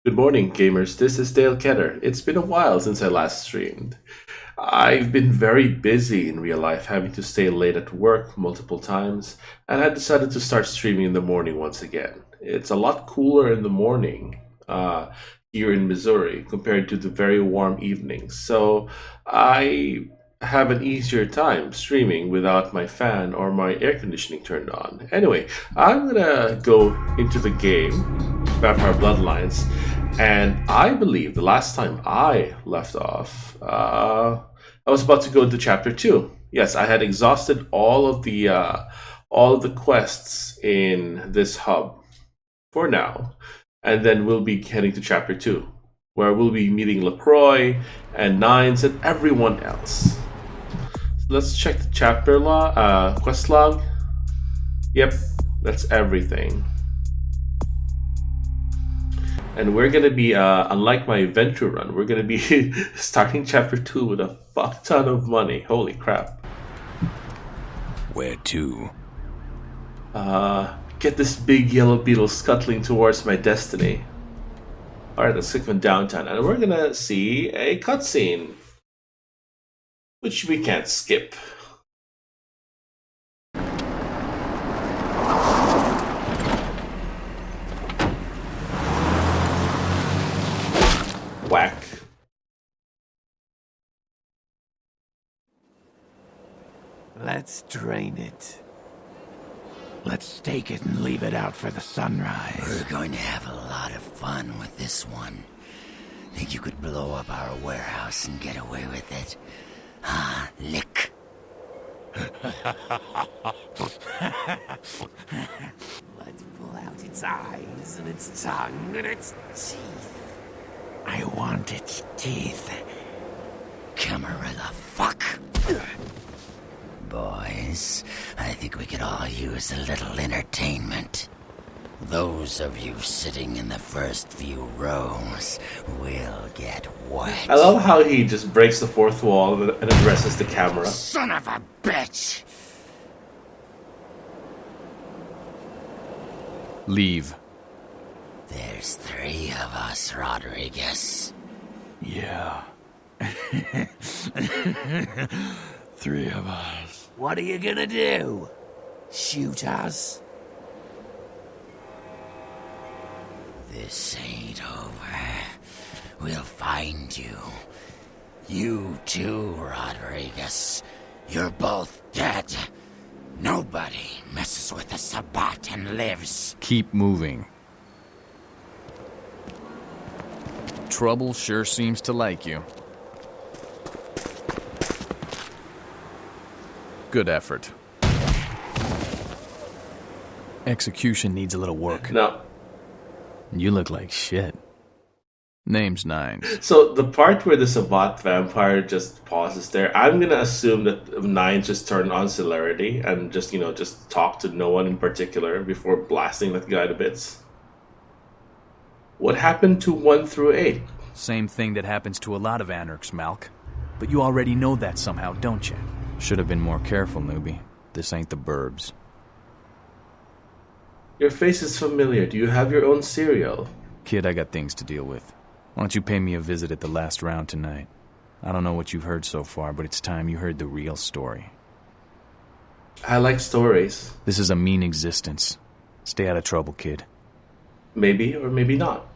Good morning, gamers. This is Dale Keter. It's been a while since I last streamed. I've been very busy in real life, having to stay late at work multiple times, and I decided to start streaming in the morning once again. It's a lot cooler in the morning here in Missouri compared to the very warm evenings, so I have an easier time streaming without my fan or my air conditioning turned on. Anyway, I'm gonna go into the game, Vampire Bloodlines, and I believe the last time I left off, I was about to go into chapter two. Yes, I had exhausted all of the quests in this hub for now, and then we'll be heading to chapter two, where we'll be meeting Lacroix and Nines and everyone else. So let's check the quest log. Yep, that's everything. And we're gonna be, unlike my Ventrue run, we're gonna be starting chapter 2 with a fuck ton of money. Holy crap. Where to? Get this big yellow beetle scuttling towards my destiny. Alright, let's click on downtown, and we're gonna see a cutscene. Which we can't skip. Whack. Let's drain it. Let's take it and leave it out for the sunrise. We're going to have a lot of fun with this one. Think you could blow up our warehouse and get away with it? Ah, lick. Let's pull out its eyes and its tongue and its teeth. I want its teeth. Camarilla, fuck. Boys, I think we could all use a little entertainment. Those of you sitting in the first few rows will get wet. I love how he just breaks the fourth wall and addresses the camera. Son of a bitch! Leave. There's 3 of us, Rodriguez. Yeah. 3 of us. What are you gonna do? Shoot us? This ain't over. We'll find you. You too, Rodriguez. You're both dead. Nobody messes with the Sabbat and lives. Keep moving. Trouble sure seems to like you. Good effort. Execution needs a little work. No. You look like shit. Name's Nines. So the part where the Sabbat vampire just pauses there, I'm gonna assume that Nines just turned on celerity and just, just talk to no one in particular before blasting that guy to bits. What happened to 1 through 8? Same thing that happens to a lot of anarchs, Malk. But you already know that somehow, don't you? Should have been more careful, newbie. This ain't the burbs. Your face is familiar. Do you have your own cereal? Kid, I got things to deal with. Why don't you pay me a visit at the last round tonight? I don't know what you've heard so far, but it's time you heard the real story. I like stories. This is a mean existence. Stay out of trouble, kid. Maybe or maybe not.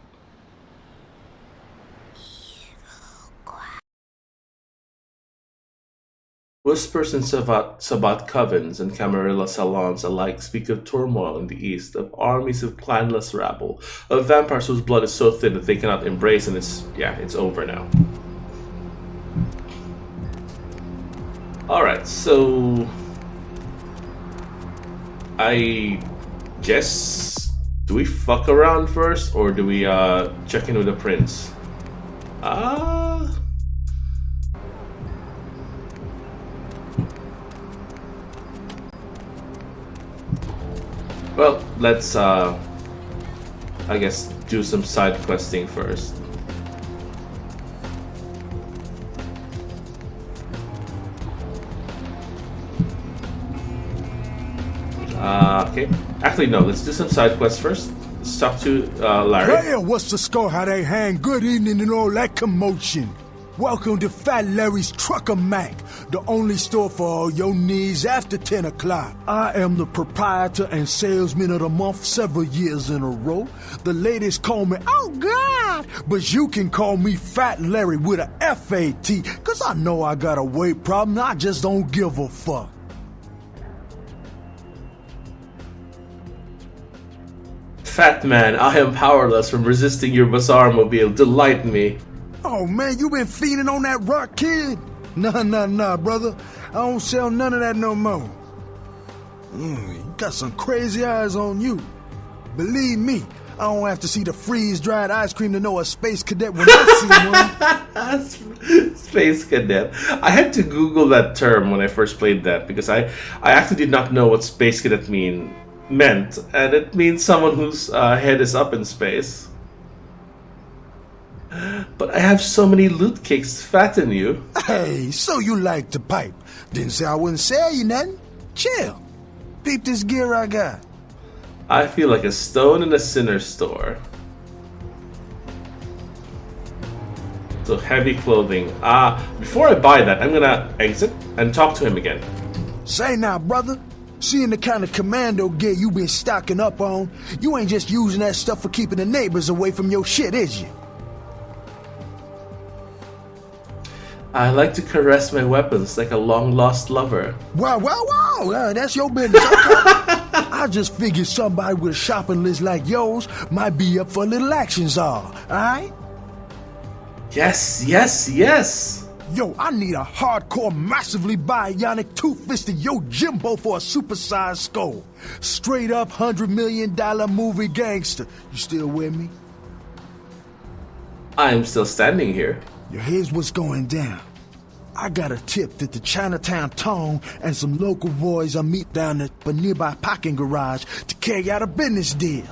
Whispers in Sabbat covens and Camarilla salons alike speak of turmoil in the east, of armies of clanless rabble, of vampires whose blood is so thin that they cannot embrace, and it's over now. Alright, so I guess, do we fuck around first, or do we check in with the prince? Well, let's, I guess, do some side questing first. Okay. Actually, no, let's do some side quests first. Let's talk to Larry. Hey, what's the score? How they hang? Good evening and all that commotion. Welcome to Fat Larry's Trucker Mac, the only store for all your needs after 10 o'clock. I am the proprietor and salesman of the month several years in a row. The ladies call me, oh God, but you can call me Fat Larry with a F-A-T, cause I know I got a weight problem, I just don't give a fuck. Fat man, I am powerless from resisting your bazaar mobile. Delight me. Oh man, you been feeding on that rock, kid? Nah, brother. I don't sell none of that no more. You got some crazy eyes on you. Believe me, I don't have to see the freeze-dried ice cream to know a space cadet when I see one. Space cadet. I had to Google that term when I first played that because I actually did not know what space cadet meant, and it means someone whose head is up in space. But I have so many loot cakes to fatten you. Hey, so you like to pipe. Didn't say I wouldn't sell you nothing. Chill. Peep this gear I got. I feel like a stone in a sinner's store. So heavy clothing. Before I buy that, I'm gonna exit and talk to him again. Say now, brother. Seeing the kind of commando gear you been stocking up on, you ain't just using that stuff for keeping the neighbors away from your shit, is you? I like to caress my weapons like a long-lost lover. Wow, that's your business. Okay. I just figured somebody with a shopping list like yours might be up for a little action czar, alright? Yes. Yo, I need a hardcore, massively bionic, two-fisted Yojimbo for a supersized skull. Straight up $100 million movie gangster. You still with me? I'm still standing here. Here's what's going down. I got a tip that the Chinatown Tone and some local boys are meet down at a nearby parking garage to carry out a business deal.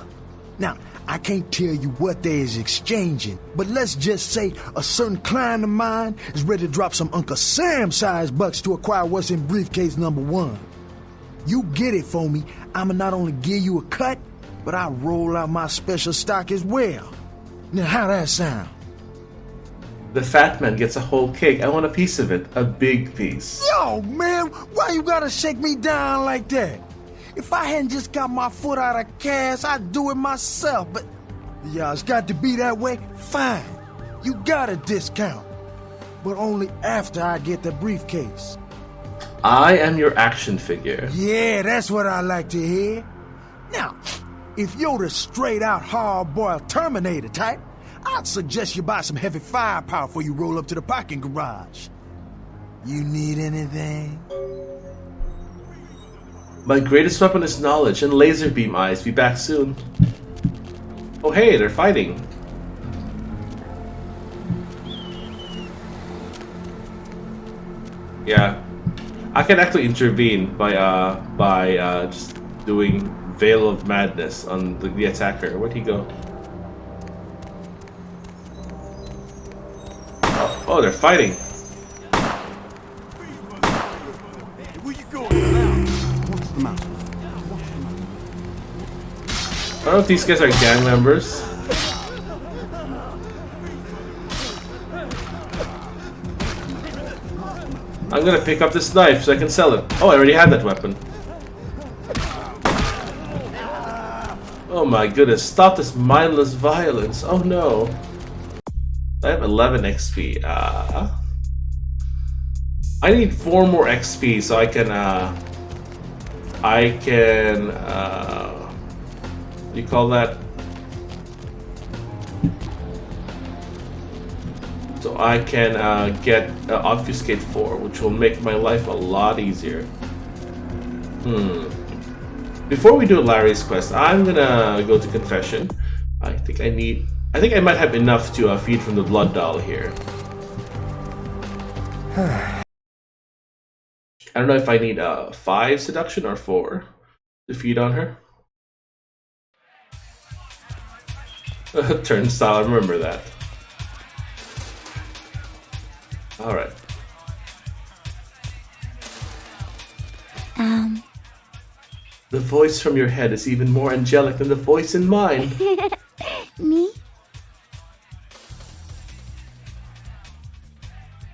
Now, I can't tell you what they is exchanging, but let's just say a certain client of mine is ready to drop some Uncle Sam-sized bucks to acquire what's in briefcase number 1. You get it for me, I'ma not only give you a cut, but I'll roll out my special stock as well. Now, how that sound? The fat man gets a whole cake. I want a piece of it. A big piece. Yo, man, why you gotta shake me down like that? If I hadn't just got my foot out of cash, I'd do it myself, but... yeah, it's got to be that way? Fine. You got a discount. But only after I get the briefcase. I am your action figure. Yeah, that's what I like to hear. Now, if you're the straight-out hard-boiled Terminator type, I'd suggest you buy some heavy firepower before you roll up to the parking garage. You need anything? My greatest weapon is knowledge and laser beam eyes. Be back soon. Oh hey, they're fighting. Yeah, I can actually intervene by just doing Veil of Madness on the attacker. Where'd he go? Oh, they're fighting. I don't know if these guys are gang members. I'm gonna pick up this knife so I can sell it. Oh, I already had that weapon. Oh my goodness, stop this mindless violence. Oh no. I have 11 XP. I need 4 more XP so I can what do you call that? So I can get Obfuscate 4, which will make my life a lot easier. Before we do Larry's quest, I'm gonna go to confession. I think I might have enough to feed from the blood doll here. I don't know if I need 5 seduction or 4 to feed on her. Turnstile, I remember that. Alright. The voice from your head is even more angelic than the voice in mine. Me?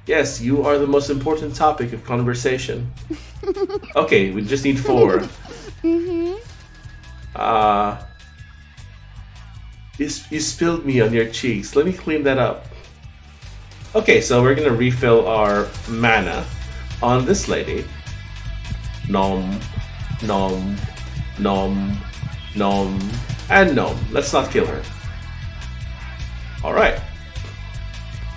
Yes, you are the most important topic of conversation. Okay, we just need 4. You spilled me on your cheeks. Let me clean that up. Okay, so we're gonna refill our mana on this lady. Nom, nom, nom, nom, and nom. Let's not kill her. Alright.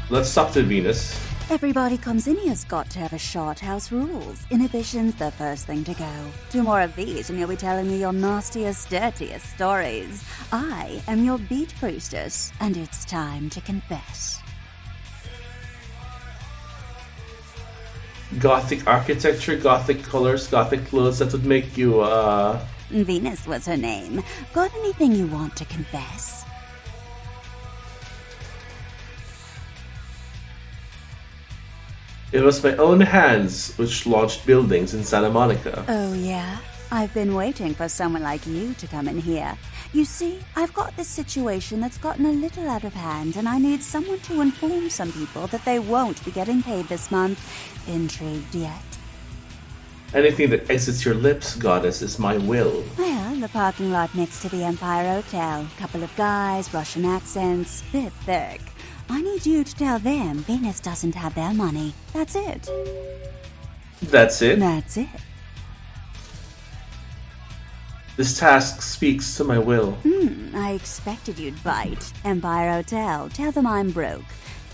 Let's talk to Venus. Everybody comes in here's got to have a short house rules. Inhibition's the first thing to go. 2 more of these and you'll be telling me your nastiest, dirtiest stories. I am your beat priestess, and it's time to confess. Gothic architecture, gothic colors, gothic clothes, that would make you, Venus was her name. Got anything you want to confess? It was my own hands which launched buildings in Santa Monica. Oh, yeah? I've been waiting for someone like you to come in here. You see, I've got this situation that's gotten a little out of hand, and I need someone to inform some people that they won't be getting paid this month. Intrigued yet? Anything that exits your lips, goddess, is my will. Well, the parking lot next to the Empire Hotel. Couple of guys, Russian accents, bit thick. I need you to tell them Venus doesn't have their money. That's it. That's it? That's it. This task speaks to my will. I expected you'd bite. Empire Hotel. Tell them I'm broke.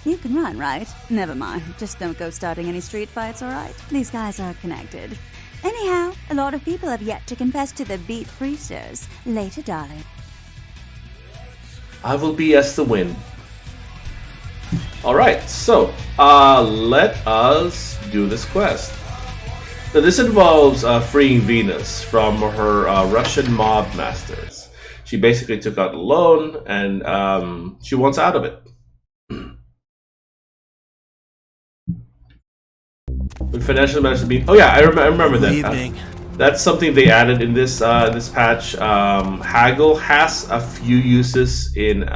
You can run, right? Never mind. Just don't go starting any street fights, alright? These guys are connected. Anyhow, a lot of people have yet to confess to the beat priestess. Later, darling. I will be as the wind. Alright, so, let us do this quest. So this involves freeing Venus from her Russian mob masters. She basically took out a loan, and she wants out of it. When financial matters have been... Oh yeah, I remember that. That's something they added in this this patch. Haggle has a few uses in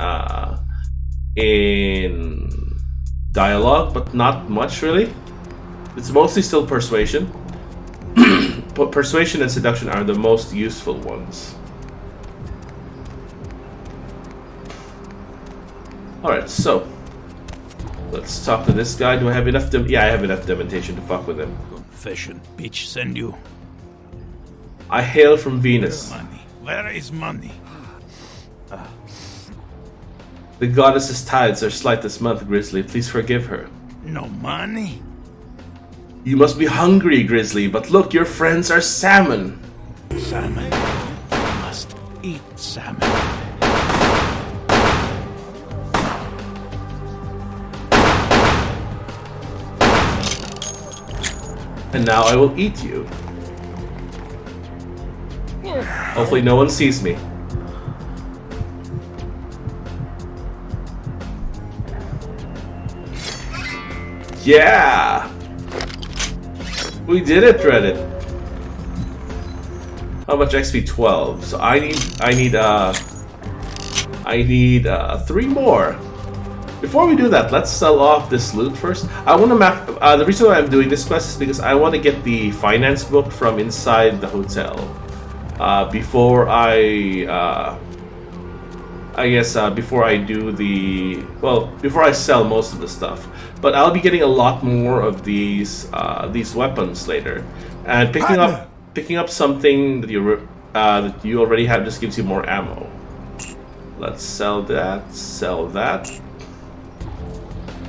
dialogue, but not much really. It's mostly still persuasion. But persuasion and seduction are the most useful ones. Alright, so let's talk to this guy. Do I have enough yeah, I have enough dementation to fuck with him. Confession, bitch, send you. I hail from Venus. Money. Where is money? The goddess's tithes are slight this month, Grizzly. Please forgive her. No money? You must be hungry, Grizzly, but look, your friends are salmon. Salmon. You must eat salmon. And now I will eat you. Hopefully no one sees me. Yeah! We did it, Reddit. How much XP? 12. So I need 3 more. Before we do that, let's sell off this loot first. I want to map. The reason why I'm doing this quest is because I want to get the finance book from inside the hotel before before I do before I sell most of the stuff. But I'll be getting a lot more of these weapons later, and picking up something that you already have just gives you more ammo. Let's sell that. Sell that.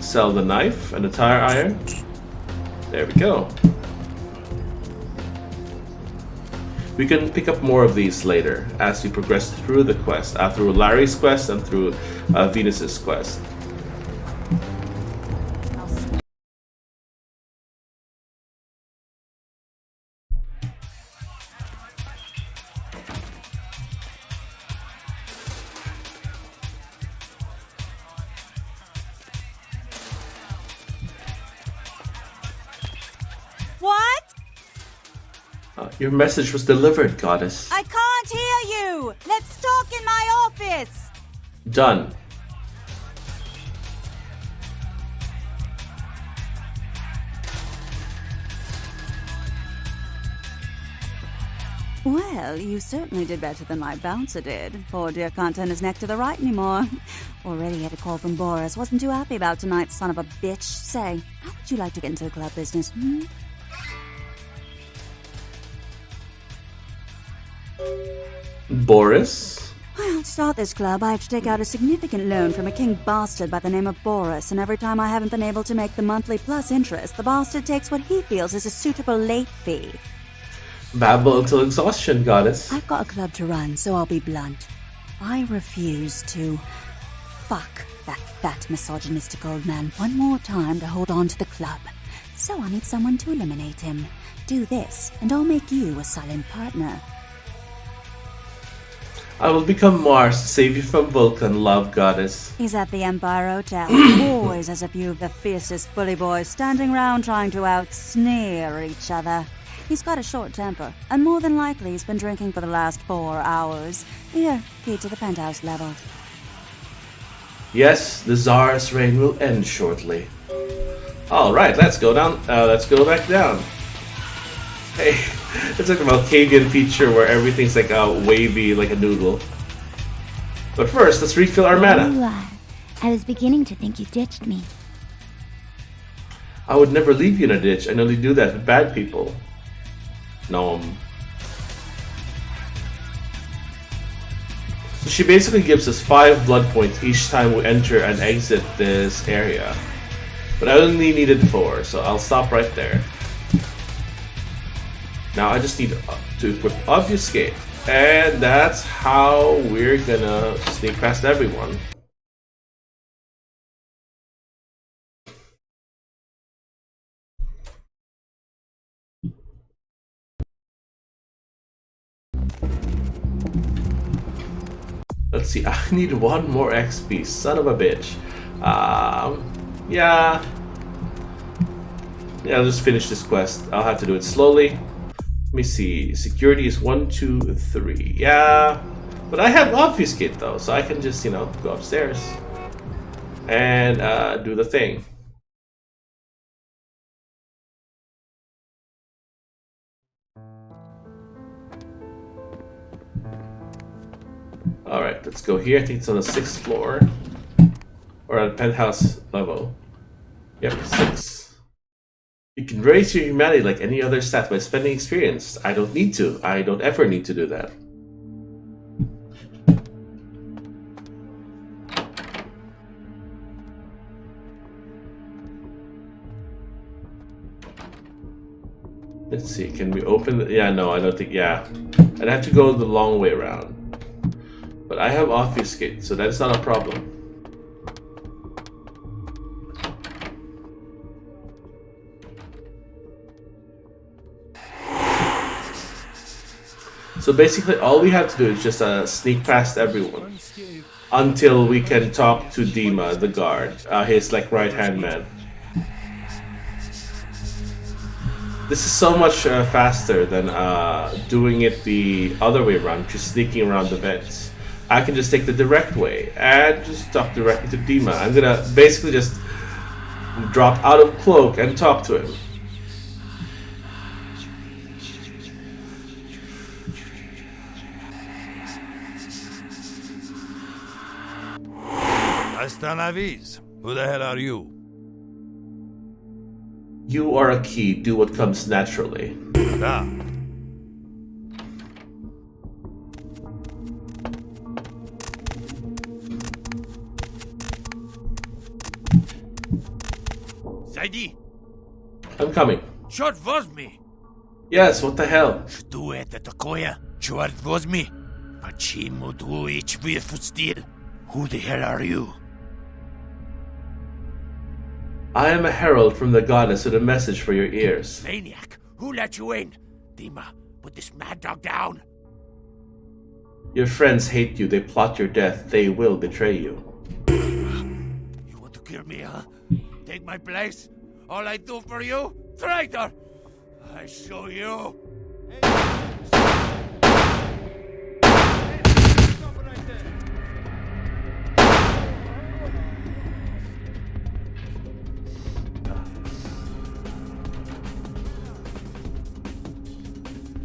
Sell the knife and the tire iron. There we go. We can pick up more of these later as we progress through the quest, through Larry's quest and through Venus's quest. Your message was delivered, goddess. I can't hear you! Let's talk in my office! Done. Well, you certainly did better than my bouncer did. Poor dear can't turn his neck to the right anymore. Already had a call from Boris. Wasn't too happy about tonight's son of a bitch. Say, how would you like to get into the club business, hmm? Boris? Well, to start this club, I have to take out a significant loan from a king bastard by the name of Boris, and every time I haven't been able to make the monthly plus interest, the bastard takes what he feels is a suitable late fee. Babble until exhaustion, goddess. I've got a club to run, so I'll be blunt. I refuse to fuck that fat misogynistic old man one more time to hold on to the club. So I need someone to eliminate him. Do this, and I'll make you a silent partner. I will become Mars to save you from Vulcan, love goddess. He's at the Empire Hotel. Always has a few of the fiercest bully boys standing round trying to out-sneer each other. He's got a short temper, and more than likely he's been drinking for the last 4 hours. Here, key to the penthouse level. Yes, the Tsar's reign will end shortly. Alright, let's go down. Let's go back down. Hey, it's like a Malkavian feature where everything's like wavy, like a noodle. But first, let's refill our mana. I was beginning to think you ditched me. I would never leave you in a ditch. I only do that with bad people. No. So she basically gives us 5 blood points each time we enter and exit this area. But I only needed 4, so I'll stop right there. Now I just need to equip Obfuscate. And that's how we're gonna sneak past everyone. Let's see, I need 1 more XP, son of a bitch. Yeah, I'll just finish this quest. I'll have to do it slowly. Let me see, security is 1, 2, 3. Yeah, but I have Obfuscate though, so I can just, go upstairs and do the thing. Alright, let's go here. I think it's on the 6th floor. Or at penthouse level. Yep, 6. You can raise your humanity like any other stat by spending experience. I don't need to. I don't ever need to do that. Let's see, can we open the... Yeah, no, I don't think... Yeah. I'd have to go the long way around. But I have Obfuscate, so that's not a problem. So basically all we have to do is just sneak past everyone until we can talk to Dima, the guard, his right-hand man. This is so much faster than doing it the other way around, just sneaking around the vents. I can just take the direct way and just talk directly to Dima. I'm gonna basically just drop out of cloak and talk to him. Hasta la vis. Who the hell are you? You are a key. Do what comes naturally. Ah. Zайди. I'm coming. Черт возьми. Yes, what the hell? Что это такое? Черт возьми. Почему дуешь выпустил? Who the hell are you? I am a herald from the goddess with a message for your ears. Maniac. Who let you in? Dima, put this mad dog down. Your friends hate you. They plot your death. They will betray you. You want to kill me, huh? Take my place? All I do for you? Traitor! I show you.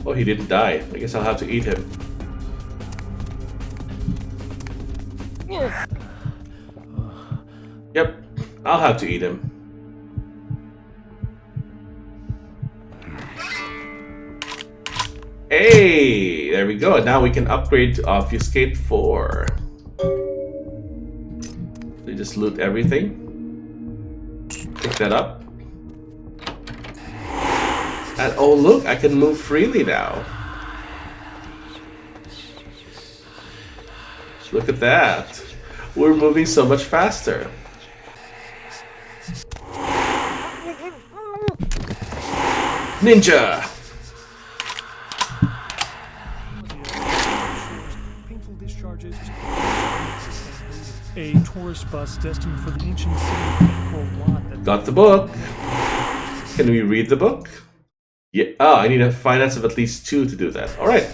Oh, he didn't die. I guess I'll have to eat him. Yep, I'll have to eat him. Hey, there we go. Now we can upgrade to Obfuscate 4. We just loot everything. Pick that up. And oh look, I can move freely now. Look at that. We're moving so much faster. Ninja! Painful discharges. A tourist bus destined for the ancient city of Angkor. Got the book. Can we read the book? Yeah. Oh, I need a finance of at least 2 to do that. Alright.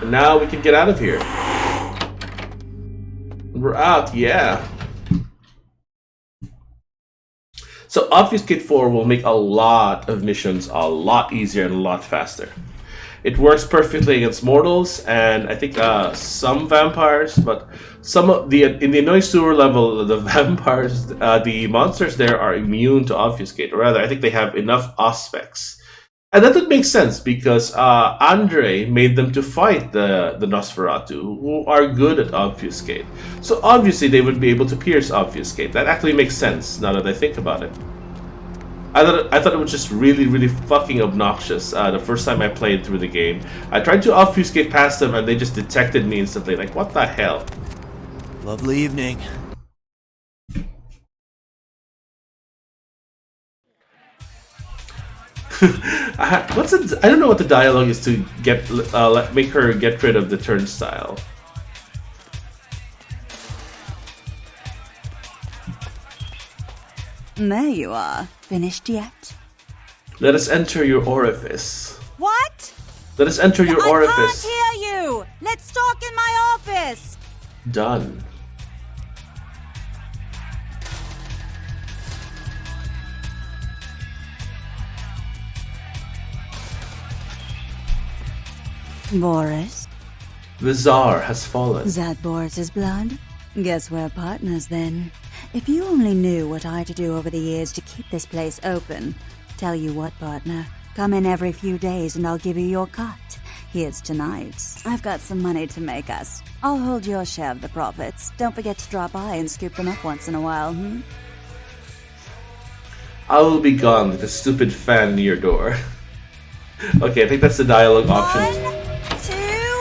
And now we can get out of here. We're out, yeah. So Obfuscate 4 will make a lot of missions a lot easier and a lot faster. It works perfectly against mortals and I think some vampires, but some of the in the annoying sewer level, the vampires, the monsters there are immune to Obfuscate, or rather, I think they have enough aspects, and that would make sense because Andre made them to fight the Nosferatu, who are good at Obfuscate. So obviously they would be able to pierce Obfuscate. That actually makes sense now that I think about it. I thought it was just really fucking obnoxious the first time I played through the game. I tried to obfuscate past them and they just detected me instantly. Like, what the hell? Lovely evening. I don't know what the dialogue is to get make her get rid of the turnstile. There you are. Finished yet? Let us enter your orifice. What? Let us enter your orifice. I can't hear you! Let's talk in my office! Done. Boris? The Tsar has fallen. Is that Boris's blood? Guess we're partners then. If you only knew what I had to do over the years to keep this place open. Tell you what, partner. Come in every few days and I'll give you your cut. Here's tonight's. I've got some money to make us. I'll hold your share of the profits. Don't forget to drop by and scoop them up once in a while, I will be gone with a stupid fan near your door. Okay, I think that's the dialogue option. 1, 2,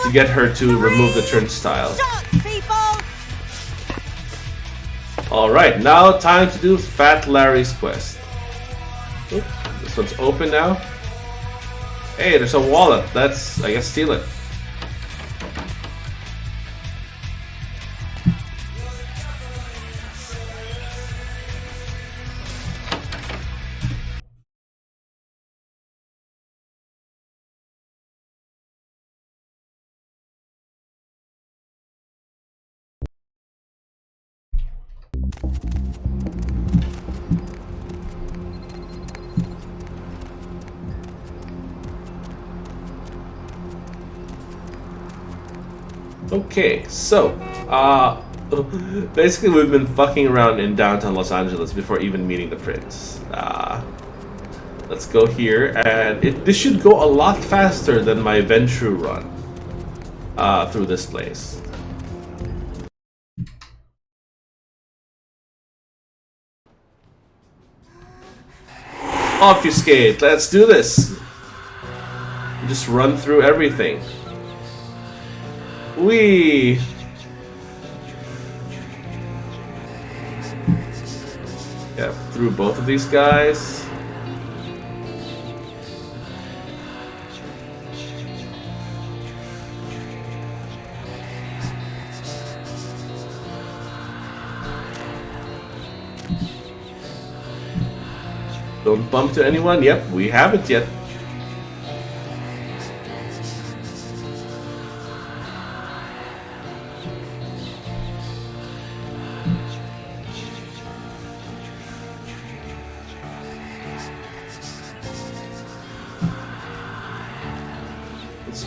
to get her to 3, remove the turnstile. Shot, people! Alright, now time to do Fat Larry's quest. Oop, this one's open now. Hey, there's a wallet. Let's, I guess, steal it. Okay, so, basically we've been fucking around in downtown Los Angeles before even meeting the prince. Let's go here, and this should go a lot faster than my Ventrue run through this place. Obfuscate, let's do this! Just run through everything. Wee! Yeah, through both of these guys. Don't bump to anyone? Yep, we haven't yet.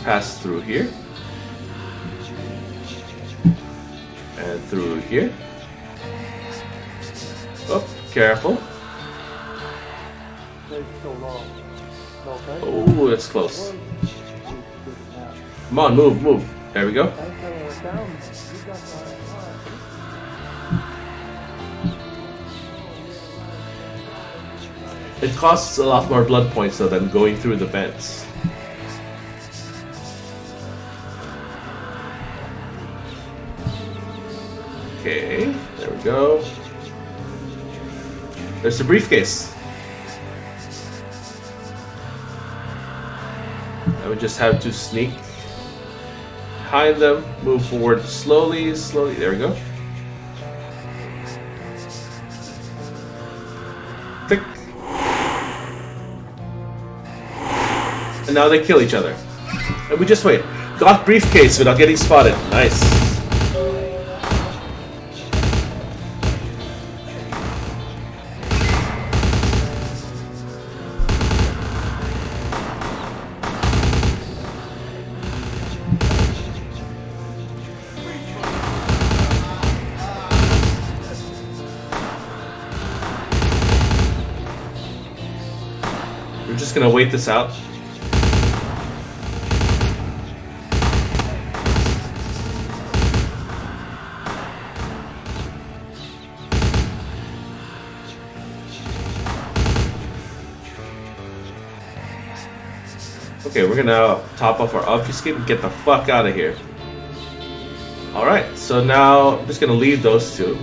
pass through here. And through here. Oh, careful. Oh, that's close. Come on, move, move. There we go. It costs a lot more blood points though than going through the vents. Okay, there we go. There's the briefcase. I would just have to sneak behind them, move forward slowly, slowly. There we go. Click. And now they kill each other. And we just wait. Got briefcase without getting spotted. Nice. We're just gonna wait this out. Okay, we're gonna top off our Obfuscate and get the fuck out of here. Alright, so now I'm just gonna leave those two.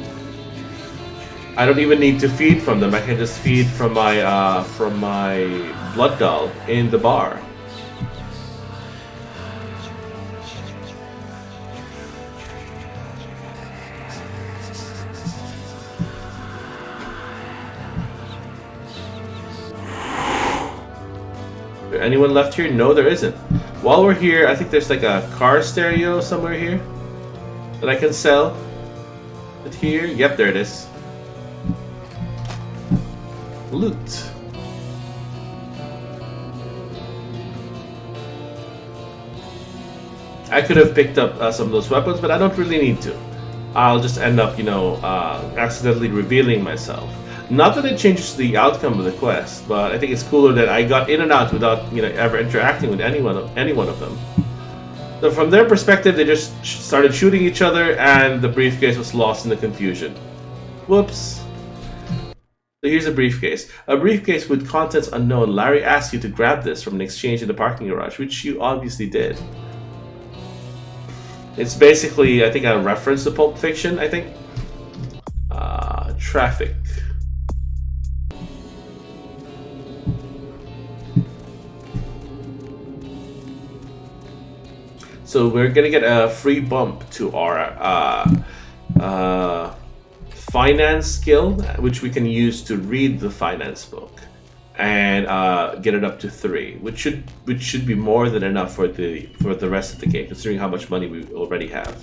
I don't even need to feed from them. I can just feed from my blood doll in the bar. Is there anyone left here? No, there isn't. While we're here, I think there's like a car stereo somewhere here that I can sell. But here, yep, there it is. Loot. I could have picked up some of those weapons, but I don't really need to. I'll just end up, accidentally revealing myself. Not that it changes the outcome of the quest, but I think it's cooler that I got in and out without, ever interacting with any one of them. So from their perspective, they just started shooting each other, and the briefcase was lost in the confusion. Whoops. So here's a briefcase. A briefcase with contents unknown. Larry asked you to grab this from an exchange in the parking garage, which you obviously did. It's basically, I think, a reference to Pulp Fiction, I think. Traffic. So we're gonna get a free bump to our finance skill, which we can use to read the finance book and get it up to 3, which should be more than enough for the rest of the game, considering how much money we already have.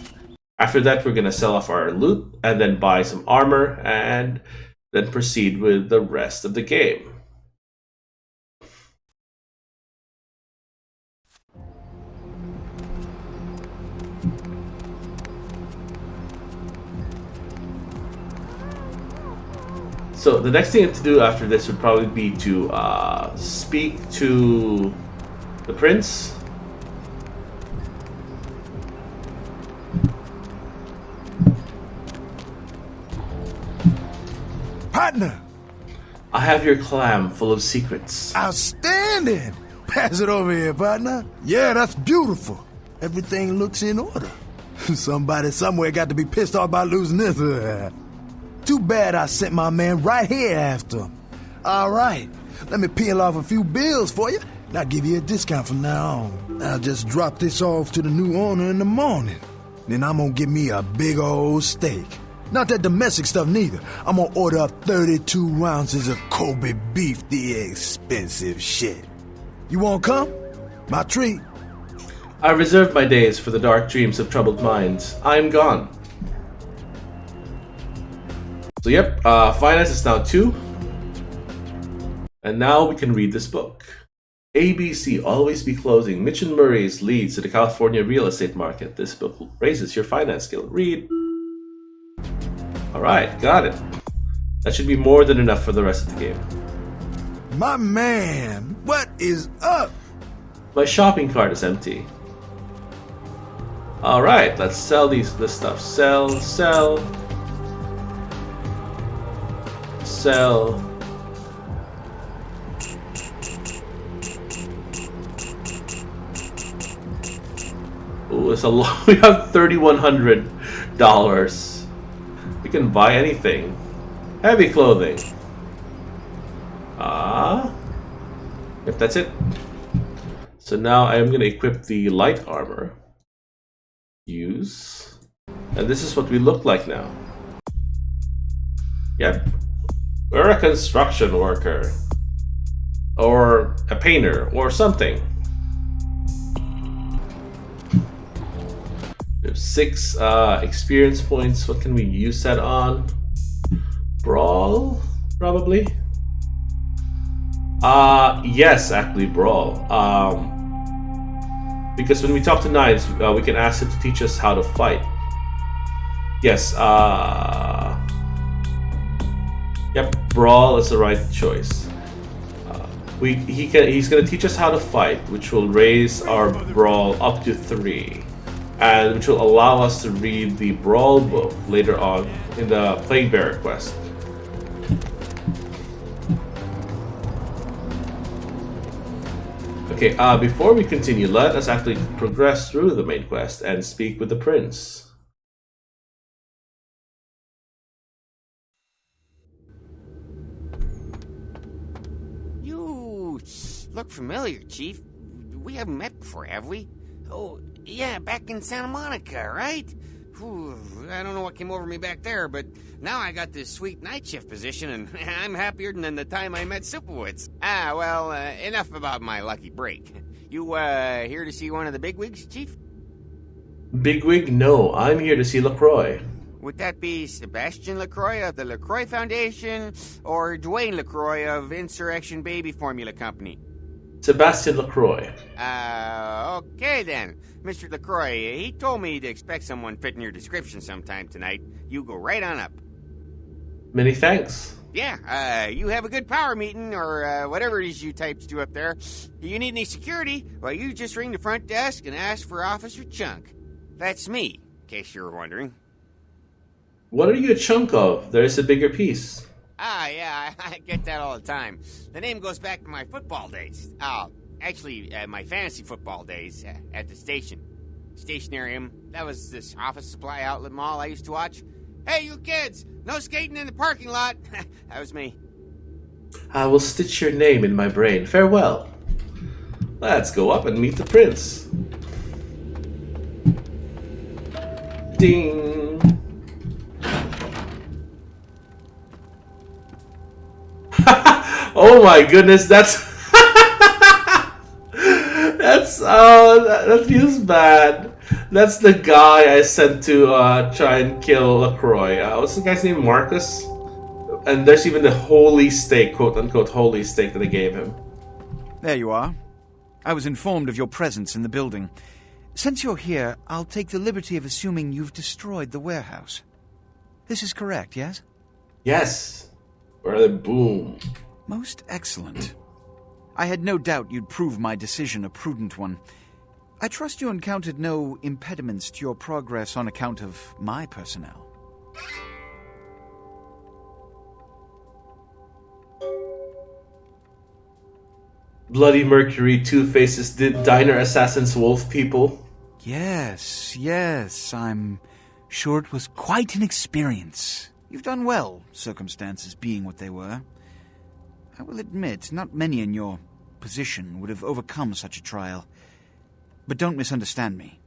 After that, we're gonna sell off our loot and then buy some armor and then proceed with the rest of the game. So the next thing to do after this would probably be to speak to the prince. Partner! I have your clam full of secrets. Outstanding! Pass it over here, partner. Yeah, that's beautiful. Everything looks in order. Somebody somewhere got to be pissed off by losing this. Too bad I sent my man right here after him. All right, let me peel off a few bills for you, and I'll give you a discount from now on. I'll just drop this off to the new owner in the morning. Then I'm gonna get me a big old steak. Not that domestic stuff neither. I'm gonna order up 32 ounces of Kobe beef, the expensive shit. You wanna come? My treat. I reserve my days for the dark dreams of troubled minds. I'm gone. So yep, finance is now 2. And now we can read this book. ABC, always be closing. Mitch and Murray's leads to the California real estate market. This book raises your finance skill. Read. Alright, got it. That should be more than enough for the rest of the game. My man, what is up? My shopping cart is empty. Alright, let's sell this stuff. Sell. Ooh, it's a lot. We have $3,100. We can buy anything. Heavy clothing. If that's it. So now I am going to equip the light armor. Use. And this is what we look like now. Yep. We're a construction worker. Or a painter. Or something. We have 6 experience points. What can we use that on? Brawl? Probably. Yes, actually, Brawl. Because when we talk to knights, we can ask him to teach us how to fight. Yes, yep, Brawl is the right choice. He's gonna teach us how to fight, which will raise our Brawl up to 3. And which will allow us to read the Brawl book later on in the Plague Bearer quest. Okay, before we continue, let us actually progress through the main quest and speak with the prince. You look familiar, Chief. We haven't met before, have we? Oh, yeah, back in Santa Monica, right? Whew, I don't know what came over me back there, but now I got this sweet night shift position, and I'm happier than the time I met Sipowicz. Well, enough about my lucky break. You, here to see one of the bigwigs, Chief? Bigwig? No, I'm here to see LaCroix. Would that be Sebastian LaCroix of the LaCroix Foundation, or Dwayne LaCroix of Insurrection Baby Formula Company? Sebastian LaCroix. Okay then. Mr. LaCroix, he told me to expect someone fitting your description sometime tonight. You go right on up. Many thanks. Yeah, you have a good power meeting, or whatever it is you types do up there. If you need any security, well, you just ring the front desk and ask for Officer Chunk. That's me, in case you were wondering. What are you a chunk of? There is a bigger piece. Yeah, I get that all the time. The name goes back to my football days. Actually, my fantasy football days at the station. Stationarium. That was this office supply outlet mall I used to watch. Hey, you kids! No skating in the parking lot! That was me. I will stitch your name in my brain. Farewell. Let's go up and meet the prince. Ding! Oh my goodness, that feels bad. That's the guy I sent to try and kill LaCroix. What's the guy's name? Marcus? And there's even the holy stake, quote-unquote holy stake that I gave him. There you are. I was informed of your presence in the building. Since you're here, I'll take the liberty of assuming you've destroyed the warehouse. This is correct, yes? Yes. Brother, boom. Most excellent. I had no doubt you'd prove my decision a prudent one. I trust you encountered no impediments to your progress on account of my personnel. Bloody Mercury, Two Faces, Diner Assassins, Wolf People. Yes, I'm sure it was quite an experience. You've done well, circumstances being what they were. I will admit, not many in your position would have overcome such a trial. But don't misunderstand me.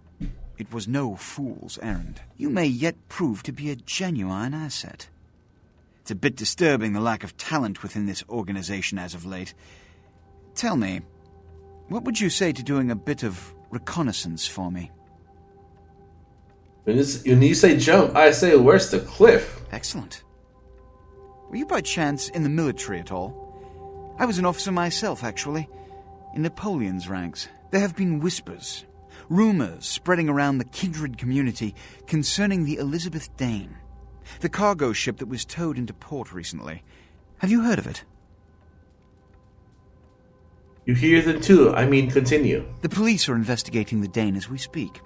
It was no fool's errand. You may yet prove to be a genuine asset. It's a bit disturbing the lack of talent within this organization as of late. Tell me, what would you say to doing a bit of reconnaissance for me? When you say jump, I say where's the cliff? Excellent. Were you by chance in the military at all? I was an officer myself, actually. In Napoleon's ranks, there have been whispers, rumors spreading around the kindred community concerning the Elizabeth Dane, the cargo ship that was towed into port recently. Have you heard of it? You hear them too. I mean, continue. The police are investigating the Dane as we speak.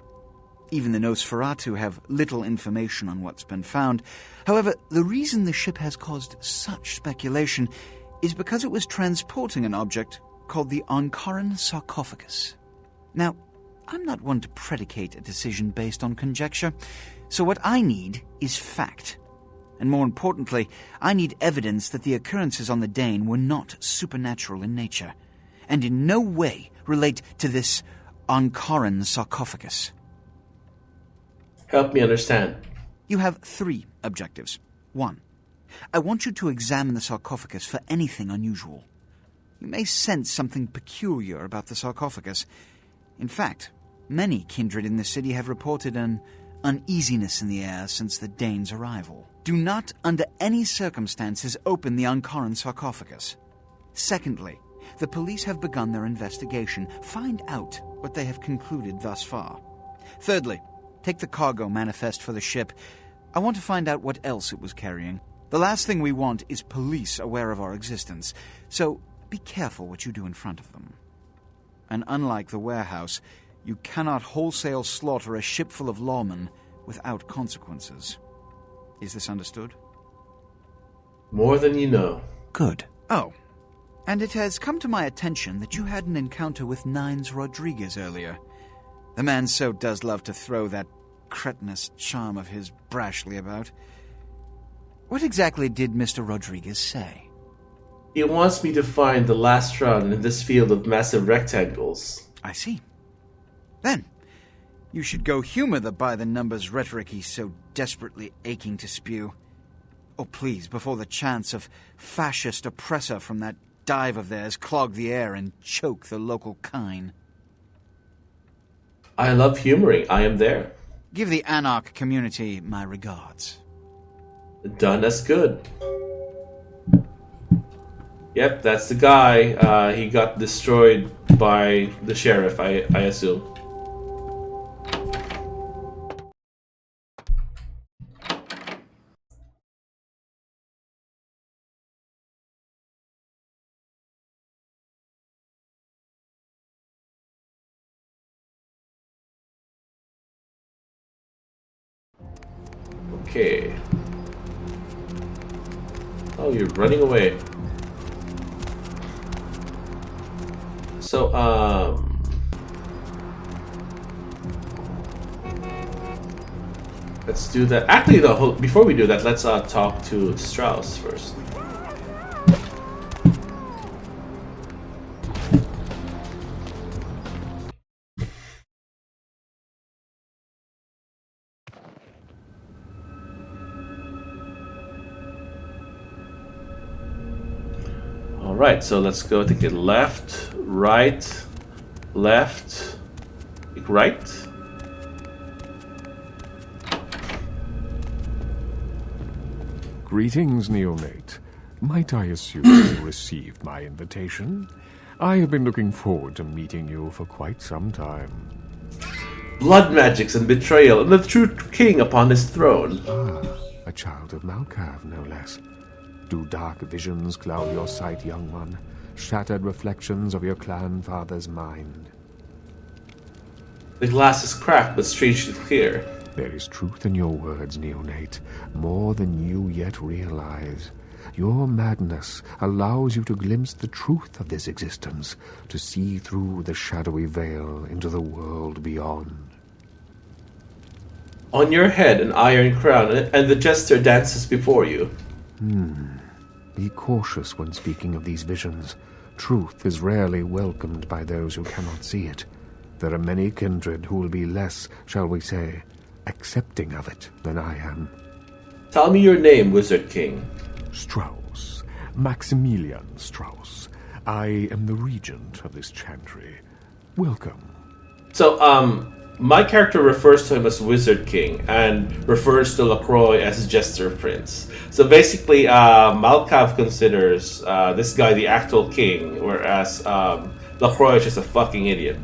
Even the Nosferatu have little information on what's been found. However, the reason the ship has caused such speculation is because it was transporting an object called the Ankaran sarcophagus. Now, I'm not one to predicate a decision based on conjecture, so what I need is fact. And more importantly, I need evidence that the occurrences on the Dane were not supernatural in nature, and in no way relate to this Ankaran sarcophagus. Help me understand. You have 3 objectives. 1. I want you to examine the sarcophagus for anything unusual. You may sense something peculiar about the sarcophagus. In fact, many kindred in the city have reported an uneasiness in the air since the Dane's arrival. Do not, under any circumstances, open the Ankaran sarcophagus. Secondly, the police have begun their investigation. Find out what they have concluded thus far. Thirdly, take the cargo manifest for the ship. I want to find out what else it was carrying. The last thing we want is police aware of our existence, so be careful what you do in front of them. And unlike the warehouse, you cannot wholesale slaughter a ship full of lawmen without consequences. Is this understood? More than you know. Good. Oh, and it has come to my attention that you had an encounter with Nines Rodriguez earlier. The man so does love to throw that cretinous charm of his brashly about. What exactly did Mr. Rodriguez say? He wants me to find the last round in this field of massive rectangles. I see. Then, you should go humor the by-the-numbers rhetoric he's so desperately aching to spew. Oh, please, before the chance of fascist oppressor from that dive of theirs clog the air and choke the local kine. I love humoring. I am there. Give the Anarch community my regards. Done as good. Yep, that's the guy. He got destroyed by the sheriff, I assume. Okay. Oh, you're running away. So, let's do that. Actually, though, before we do that, let's talk to Strauss first. Alright, so let's go take it left, right, left, right. Greetings, neonate. Might I assume you received my invitation? I have been looking forward to meeting you for quite some time. Blood magics and betrayal, and the true king upon his throne. Ah, a child of Malkav, no less. Do dark visions cloud your sight, young one? Shattered reflections of your clan father's mind? The glass is cracked, but strangely clear. There is truth in your words, neonate, more than you yet realize. Your madness allows you to glimpse the truth of this existence, to see through the shadowy veil into the world beyond. On your head an iron crown, and the jester dances before you. Be cautious when speaking of these visions. Truth is rarely welcomed by those who cannot see it. There are many kindred who will be less, shall we say, accepting of it than I am. Tell me your name, Wizard King. Strauss. Maximilian Strauss. I am the regent of this chantry. Welcome. So, my character refers to him as Wizard King and refers to LaCroix as Jester Prince. So basically, Malkav considers this guy the actual king, whereas LaCroix is just a fucking idiot.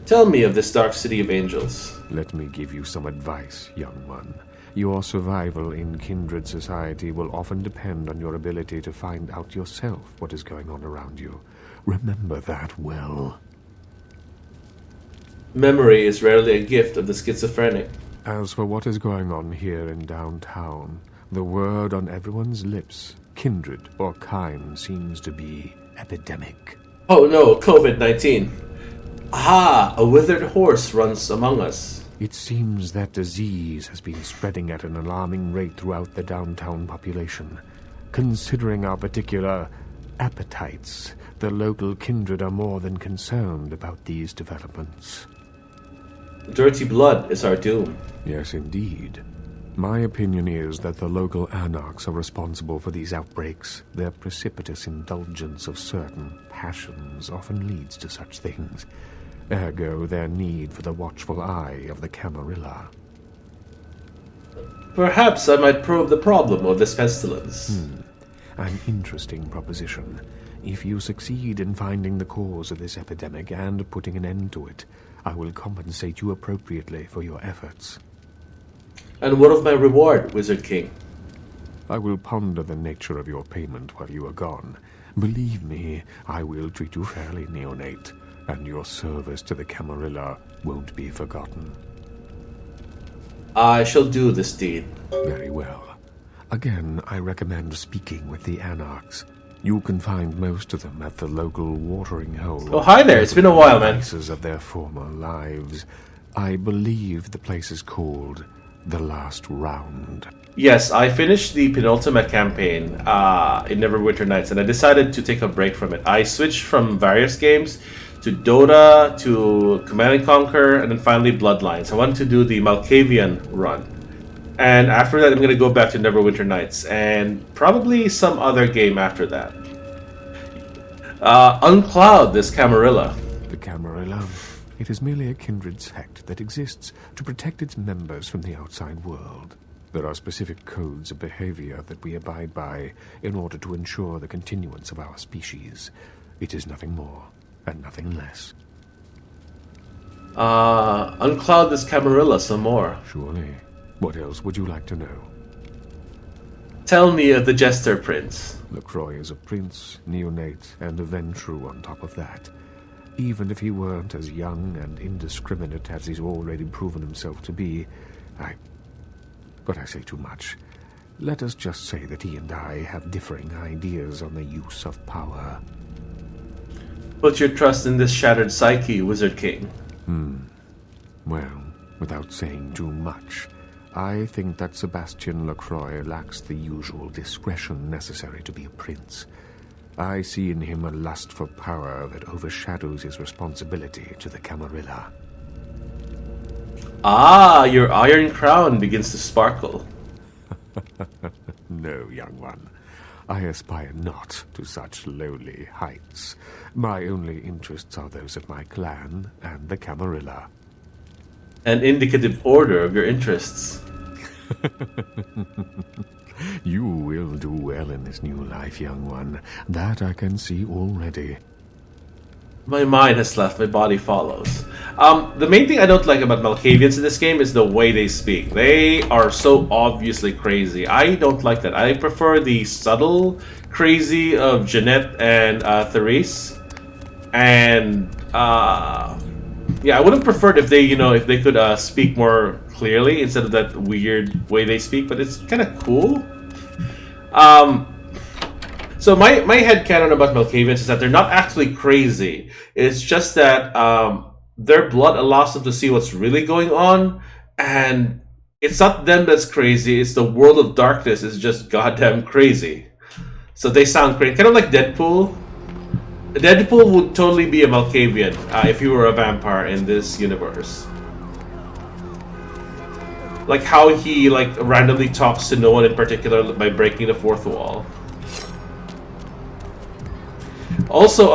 Tell me of this dark city of angels. Let me give you some advice, young one. Your survival in kindred society will often depend on your ability to find out yourself what is going on around you. Remember that well. Memory is rarely a gift of the schizophrenic. As for what is going on here in downtown, the word on everyone's lips, kindred or kind, seems to be epidemic. Oh no, COVID-19. Aha, a withered horse runs among us. It seems that disease has been spreading at an alarming rate throughout the downtown population. Considering our particular appetites, the local kindred are more than concerned about these developments. Dirty blood is our doom. Yes, indeed. My opinion is that the local anarchs are responsible for these outbreaks. Their precipitous indulgence of certain passions often leads to such things. Ergo, their need for the watchful eye of the Camarilla. Perhaps I might probe the problem of this pestilence. An interesting proposition. If you succeed in finding the cause of this epidemic and putting an end to it, I will compensate you appropriately for your efforts. And what of my reward, Wizard King? I will ponder the nature of your payment while you are gone. Believe me, I will treat you fairly, neonate, and your service to the Camarilla won't be forgotten. I shall do this deed. Very well. Again, I recommend speaking with the anarchs. You can find most of them at the local watering hole. Oh, hi there. It's been a while, man. Traces of their former lives. I believe the place is called The Last Round. Yes, I finished the penultimate campaign in Neverwinter Nights, and I decided to take a break from it. I switched from various games to Dota, to Command & Conquer, and then finally Bloodlines. I wanted to do the Malkavian run. And after that, I'm going to go back to Neverwinter Nights, and probably some other game after that. Uncloud this Camarilla. The Camarilla? It is merely a kindred sect that exists to protect its members from the outside world. There are specific codes of behavior that we abide by in order to ensure the continuance of our species. It is nothing more and nothing less. Uncloud this Camarilla some more. Surely. What else would you like to know? Tell me of the Jester Prince. LaCroix is a prince, neonate, and a Ventrue on top of that. Even if he weren't as young and indiscriminate as he's already proven himself to be, But I say too much. Let us just say that he and I have differing ideas on the use of power. Put your trust in this shattered psyche, Wizard King. Well, without saying too much, I think that Sebastian LaCroix lacks the usual discretion necessary to be a prince. I see in him a lust for power that overshadows his responsibility to the Camarilla. Ah, your iron crown begins to sparkle. No, young one. I aspire not to such lowly heights. My only interests are those of my clan and the Camarilla. An indicative order of your interests. You will do well in this new life, young one. That I can see already. My mind has left, my body follows. The main thing I don't like about Malkavians in this game is the way they speak. They are so obviously crazy. I don't like that. I prefer the subtle crazy of Jeanette and Therese. And yeah, I would have preferred if they, if they could speak more clearly instead of that weird way they speak, but it's kind of cool. So my headcanon about Malkavians is that they're not actually crazy. It's just that their blood allows them to see what's really going on, and it's not them that's crazy, it's the world of darkness is just goddamn crazy. So they sound crazy. Kind of like Deadpool. Deadpool would totally be a Malkavian if he were a vampire in this universe. Like how he randomly talks to no one in particular by breaking the fourth wall. Also,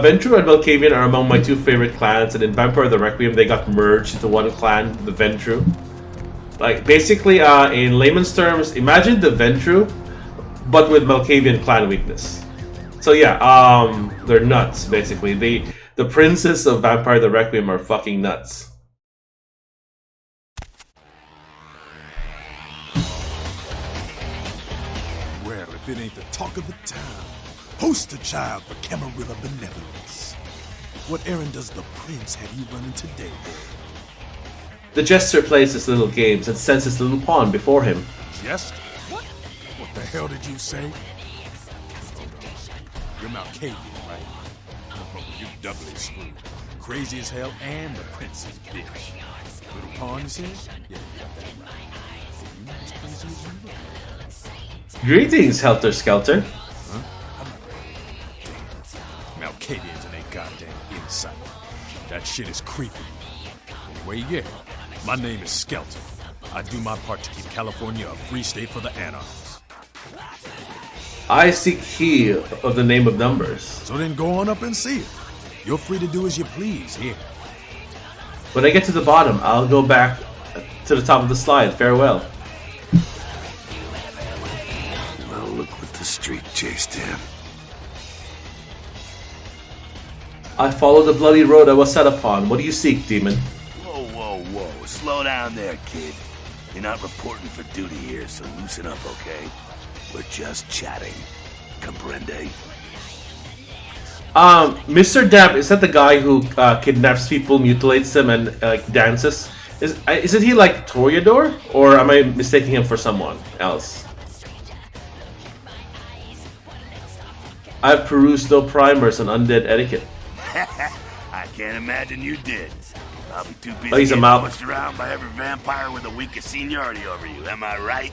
Ventrue and Malkavian are among my two favorite clans, and in Vampire the Requiem they got merged into one clan, the Ventrue. Like, basically, in layman's terms, imagine the Ventrue, but with Malkavian clan weakness. So yeah, they're nuts basically. The princes of Vampire the Requiem are fucking nuts. Well, if it ain't the talk of the town, poster child for Camarilla benevolence. What errand does the prince have you running today, boy? The jester plays his little games and sends his little pawn before him. Jester? What the hell did you say? You're Malkavian, right? Oh, you're doubly screwed. Crazy as hell and the prince's bitch. Little pawn, you said? Yeah, you got that right. You're not as crazy as you look. Greetings, Helter Skelter. Huh? Damn. Malkavians and they goddamn insight. That shit is creepy. Anyway, yeah. My name is Skelter. I do my part to keep California a free state for the anarchists. I seek key of the name of numbers. So then go on up and see it. You're free to do as you please here. When I get to the bottom, I'll go back to the top of the slide. Farewell. Well, look what the street chased him. I follow the bloody road I was set upon. What do you seek, demon? Whoa. Slow down there, kid. You're not reporting for duty here, so loosen up, okay? We're just chatting. Comprende? Mr. Damp, is that the guy who kidnaps people, mutilates them, and dances? Isn't he like Toreador? Or am I mistaking him for someone else? I've perused no primers on undead etiquette. I can't imagine you did. I'll be too busy he's a getting pushed around by every vampire with the weakest seniority over you. Am I right?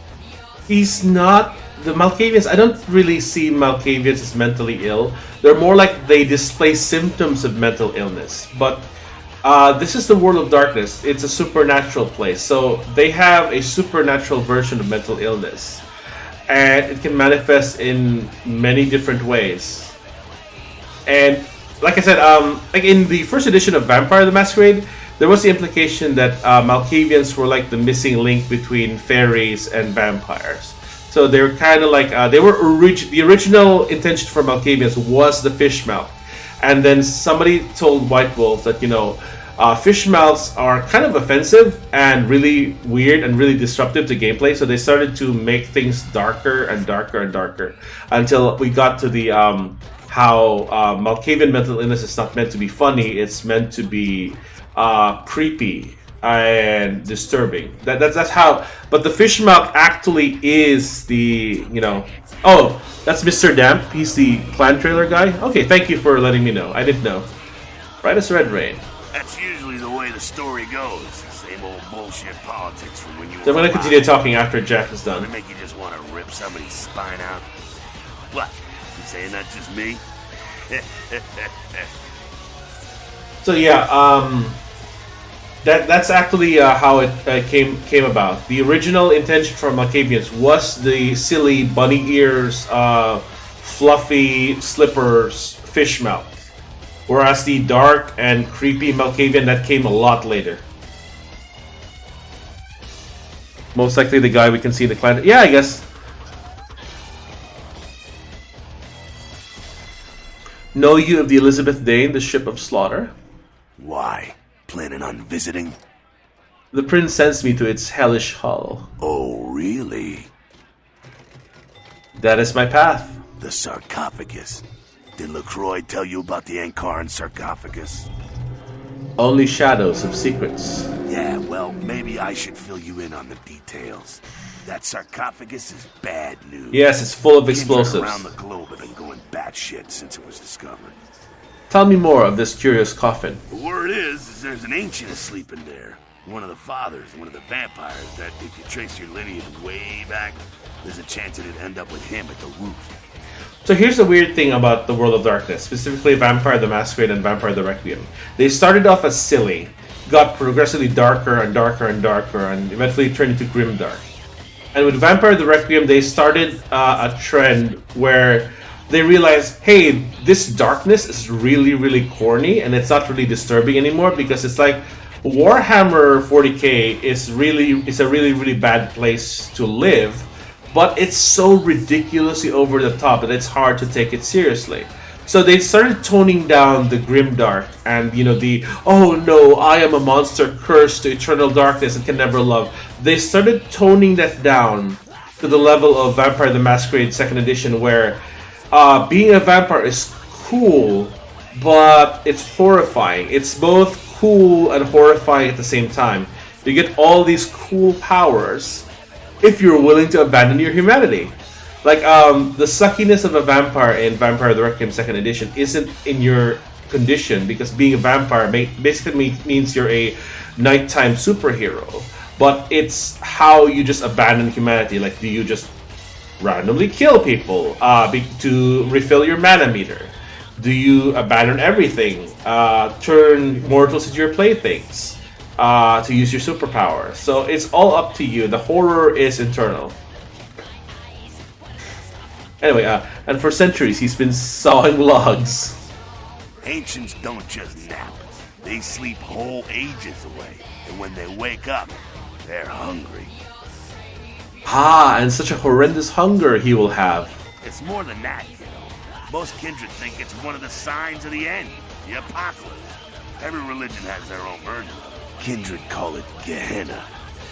He's not... The Malkavians, I don't really see Malkavians as mentally ill. They're more like they display symptoms of mental illness. But this is the world of darkness. It's a supernatural place. So they have a supernatural version of mental illness. And it can manifest in many different ways. And like I said, like in the first edition of Vampire the Masquerade, there was the implication that Malkavians were like the missing link between fairies and vampires. So they were kind of like the original intention for Malkavians was the fish mouth, and then somebody told White Wolf that fish mouths are kind of offensive and really weird and really disruptive to gameplay. So they started to make things darker and darker and darker until we got to the how Malkavian mental illness is not meant to be funny; it's meant to be creepy and disturbing. That's how. But the fishmouth actually is the Oh, that's Mr. Damp. He's the clan trailer guy. Okay, thank you for letting me know. I didn't know. Right as Red Rain. That's usually the way the story goes. Same old bullshit politics from when you. So I'm gonna continue talking after Jack is done. Does it make you just want to rip somebody's spine out? What? You saying that's just me? So yeah, that's actually how it came about. The original intention for Malkavians was the silly bunny ears, fluffy slippers, fish mouth, whereas the dark and creepy Malkavian that came a lot later. Most likely the guy we can see in the clan. Yeah, I guess. Know you of the Elizabeth Dane, the ship of slaughter? Why? Planning on visiting? The prince sends me to its hellish hull. Oh, really? That is my path. The sarcophagus. Did LaCroix tell you about the Ankaran sarcophagus? Only shadows of secrets. Yeah, well, maybe I should fill you in on the details. That sarcophagus is bad news. Yes, it's full of explosives. Around the globe have been going batshit since it was discovered. Tell me more of this curious coffin. The word is there's an ancient asleep in there. One of the fathers, one of the vampires that, if you trace your lineage way back, there's a chance it'd end up with him at the root. So here's the weird thing about the World of Darkness, specifically Vampire the Masquerade and Vampire the Requiem. They started off as silly, got progressively darker and darker and darker, and eventually turned into grimdark. And with Vampire the Requiem, they started a trend where they realized, hey, this darkness is really, really corny, and it's not really disturbing anymore, because it's like Warhammer 40k is a really, really bad place to live, but it's so ridiculously over the top that it's hard to take it seriously. So they started toning down the grimdark and the "oh no, I am a monster cursed to eternal darkness and can never love." They started toning that down to the level of Vampire the Masquerade 2nd Edition, where being a vampire is cool, but it's horrifying. It's both cool and horrifying at the same time. You get all these cool powers if you're willing to abandon your humanity. Like, the suckiness of a vampire in Vampire the Requiem 2nd Edition isn't in your condition, because being a vampire basically means you're a nighttime superhero. But it's how you just abandon humanity. Like, do you just randomly kill people to refill your mana meter? Do you abandon everything? Turn mortals into your playthings to use your superpower? So it's all up to you. The horror is internal. Anyway, and for centuries he's been sawing logs. Ancients don't just nap. They sleep whole ages away. And when they wake up, they're hungry. And such a horrendous hunger he will have. It's more than that, Most kindred think it's one of the signs of the end, the apocalypse. Every religion has their own version. Kindred call it Gehenna.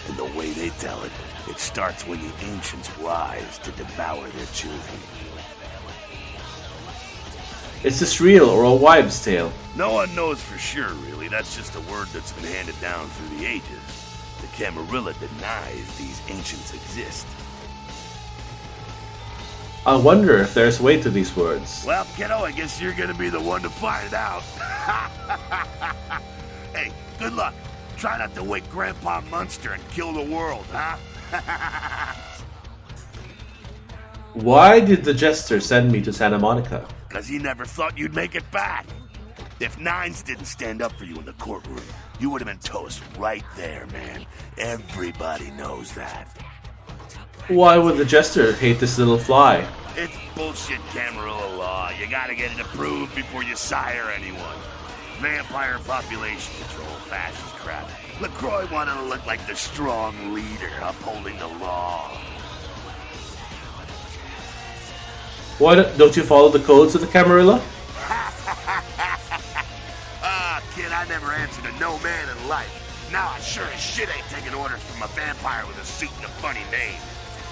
And the way they tell it, it starts when the ancients rise to devour their children. Is this real or a wives' tale? No one knows for sure, really. That's just a word that's been handed down through the ages. The Camarilla denies these ancients exist. I wonder if there's weight to these words. Well, kiddo, I guess you're gonna be the one to find out. Hey, good luck. Try not to wake Grandpa Munster and kill the world, huh? Why did the Jester send me to Santa Monica? Because he never thought you'd make it back. If Nines didn't stand up for you in the courtroom, you would have been toast right there, man. Everybody knows that. Why would the Jester hate this little fly? It's bullshit Camarilla law. You gotta get it approved before you sire anyone. Vampire population control, fascist crap. LaCroix wanted to look like the strong leader upholding the law. Why don't you follow the codes of the Camarilla? Kid, I never answered to no man in life. Now I sure as shit ain't taking orders from a vampire with a suit and a funny name.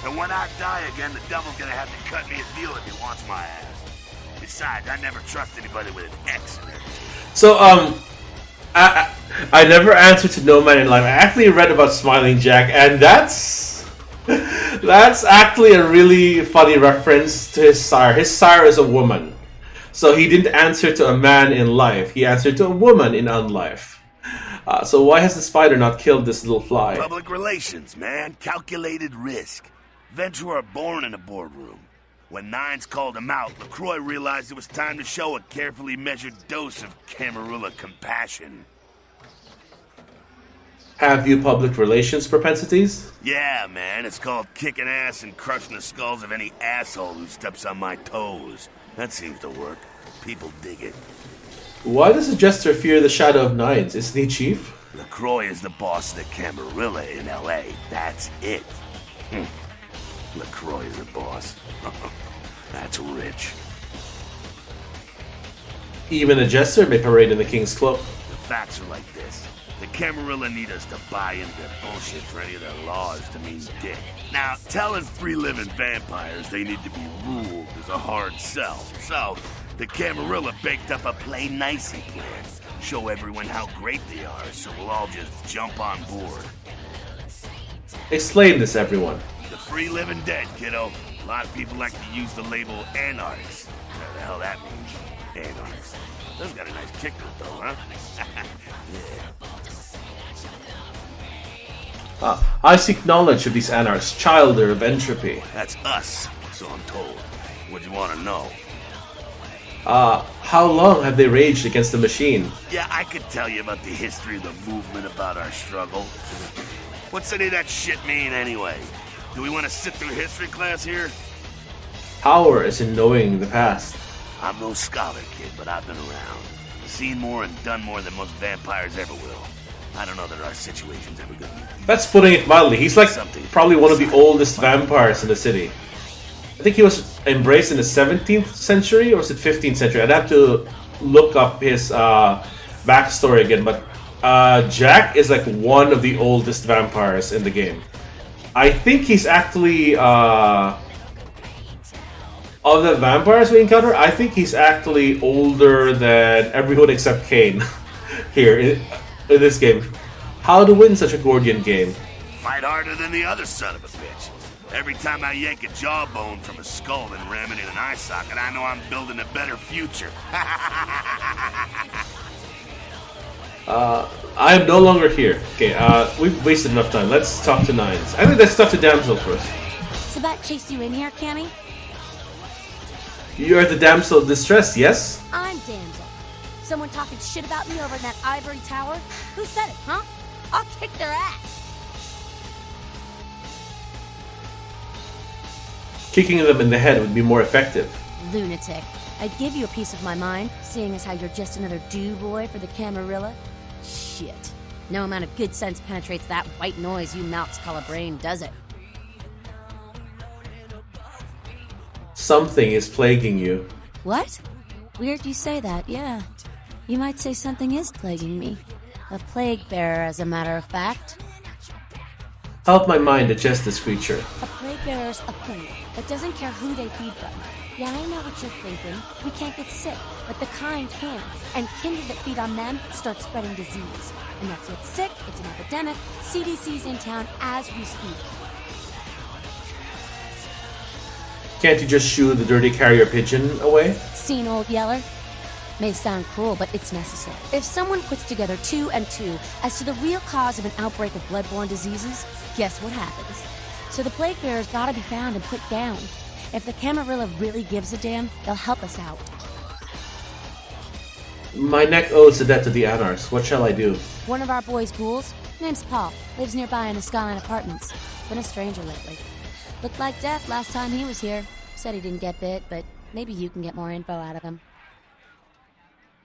And when I die again, the devil's gonna have to cut me a deal if he wants my ass. Besides, I never trust anybody with an X in it. So, I never answered to no man in life. I actually read about Smiling Jack, and that's actually a really funny reference to his sire. His sire is a woman. So he didn't answer to a man in life. He answered to a woman in unlife. So why has the spider not killed this little fly? Public relations, man. Calculated risk. Ventrue are born in a boardroom. When Nines called him out, LaCroix realized it was time to show a carefully measured dose of Camarilla compassion. Have you public relations propensities? Yeah, man. It's called kicking ass and crushing the skulls of any asshole who steps on my toes. That seems to work. People dig it. Why does the Jester fear the shadow of Nines? Isn't he chief? LaCroix is the boss of the Camarilla in L.A. That's it. LaCroix is the boss. That's rich. Even a Jester may parade in the King's cloak. The facts are like this. The Camarilla need us to buy into their bullshit for any of their laws to mean dick. Now, telling free-living vampires they need to be ruled is a hard sell. So, the Camarilla baked up a play-nicey plan. Show everyone how great they are, so we'll all just jump on board. Explain this, everyone. The free-living dead, kiddo. A lot of people like to use the label anarchs. What the hell that means? Anarchs. Those got a nice kick to it, though, huh? Yeah. I seek knowledge of these anarchs, childer of entropy. That's us, so I'm told. What do you want to know? How long have they raged against the machine? Yeah, I could tell you about the history of the movement, about our struggle. What's any of that shit mean, anyway? Do we want to sit through history class here? Power is in knowing the past. I'm no scholar, kid, but I've been around. Seen more and done more than most vampires ever will. I don't know that our situation's ever gonna be. That's putting it mildly. He's like probably one of the oldest vampires in the city. I think he was embraced in the 17th century, or was it 15th century? I'd have to look up his backstory again, but Jack is like one of the oldest vampires in the game. I think he's actually of the vampires we encounter, I think he's actually older than everyone except Kane here in this game. How to win such a Gordian game? Fight harder than the other son of a bitch. Every time I yank a jawbone from a skull and ram it in an eye socket, I know I'm building a better future. I am no longer here. Okay, we've wasted enough time. Let's talk to Nines. I think let's talk to Damsel first. So that chased you in here, Cammy? You're the damsel of distress, yes? I'm Damsel. Someone talking shit about me over in that ivory tower? Who said it, huh? I'll kick their ass. Kicking them in the head would be more effective. Lunatic. I'd give you a piece of my mind, seeing as how you're just another do-boy for the Camarilla. Shit. No amount of good sense penetrates that white noise you Malks call a brain, does it? Something is plaguing you. What? Weird you say that, yeah. You might say something is plaguing me. A plague bearer, as a matter of fact. Help my mind digest this creature. A plague bearer's a plague that doesn't care who they feed from. Yeah, I know what you're thinking. We can't get sick, but the kind can. And kindred that feed on them start spreading disease. And that's what's sick, it's an epidemic. CDC's in town as we speak. Can't you just shoo the dirty carrier pigeon away? Seen Old Yeller? May sound cruel, but it's necessary. If someone puts together 2 and 2 as to the real cause of an outbreak of bloodborne diseases, guess what happens? So the plague bearer's gotta be found and put down. If the Camarilla really gives a damn, they'll help us out. My neck owes a debt to the Anarchs. What shall I do? One of our boys' ghouls, name's Paul, lives nearby in the Skyline Apartments. Been a stranger lately. Looked like death last time he was here. Said he didn't get bit, but maybe you can get more info out of him.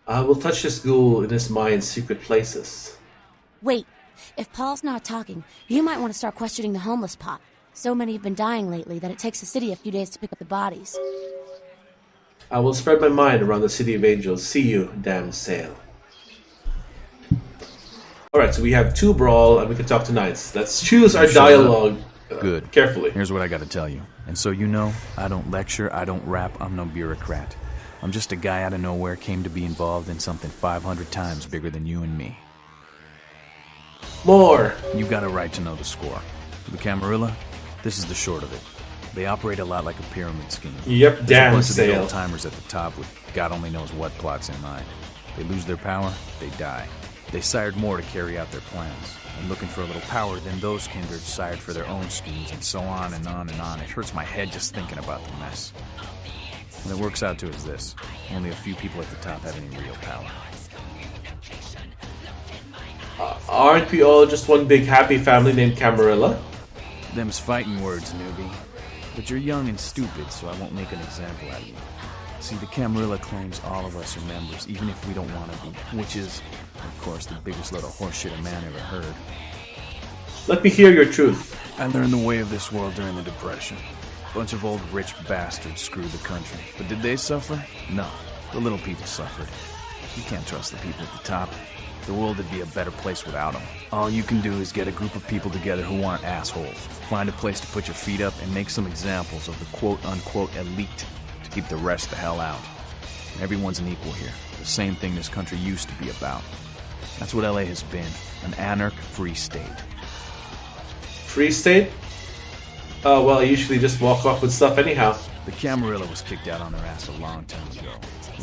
I will touch this ghoul in his mind's secret places. Wait, if Paul's not talking, you might want to start questioning the homeless pot. So many have been dying lately that it takes the city a few days to pick up the bodies. I will spread my mind around the City of Angels. See you, damsel. Alright, so we have 2 brawl and we can talk to Knights. Let's choose our dialogue Good. Carefully. Here's what I gotta tell you. And so you know, I don't lecture, I don't rap, I'm no bureaucrat. I'm just a guy out of nowhere came to be involved in something 500 times bigger than you and me. More! You got a right to know the score. The Camarilla, this is the short of it. They operate a lot like a pyramid scheme. Yep, There's damn a bunch of the sale. old-timers at the top with God only knows what plots in mind. They lose their power, they die. They sired more to carry out their plans. And looking for a little power, then those kindred sired for their own schemes, and so on and on and on. It hurts my head just thinking about the mess. What it works out to is this. Only a few people at the top have any real power. Aren't we all just one big happy family named Camarilla? Them's fighting words, newbie. But you're young and stupid, so I won't make an example out of you. See, the Camarilla claims all of us are members, even if we don't want to be. Which is, of course, the biggest load of horseshit a man ever heard. Let me hear your truth. I learned the way of this world during the Depression. A bunch of old rich bastards screwed the country. But did they suffer? No. The little people suffered. You can't trust the people at the top. The world would be a better place without them. All you can do is get a group of people together who aren't assholes. Find a place to put your feet up and make some examples of the quote-unquote elite to keep the rest the hell out. Everyone's an equal here. The same thing this country used to be about. That's what LA has been. An anarch-free state. Free state? Oh, well, I usually just walk off with stuff anyhow. The Camarilla was kicked out on their ass a long time ago.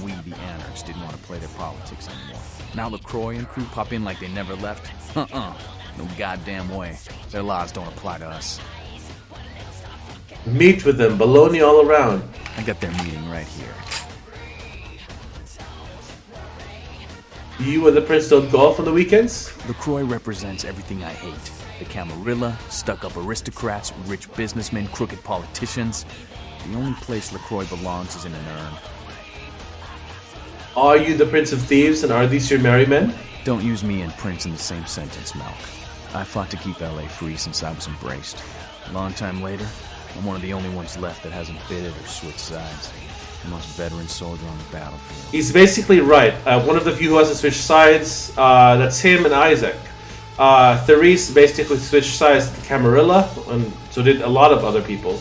We, the anarchs, didn't want to play their politics anymore. Now LaCroix and crew pop in like they never left? No goddamn way. Their laws don't apply to us. Meet with them, baloney all around. I got their meeting right here. You and the Prince don't golf on the weekends? LaCroix represents everything I hate. The Camarilla, stuck-up aristocrats, rich businessmen, crooked politicians. The only place LaCroix belongs is in an urn. Are you the Prince of Thieves, and are these your merry men? Don't use me and Prince in the same sentence, Malk. I fought to keep LA free since I was embraced. A long time later, I'm one of the only ones left that hasn't bidded or switched sides. The most veteran soldier on the battlefield. He's basically right. One of the few who hasn't switched sides, that's him and Isaac. Therese basically switched sides to Camarilla, and so did a lot of other people.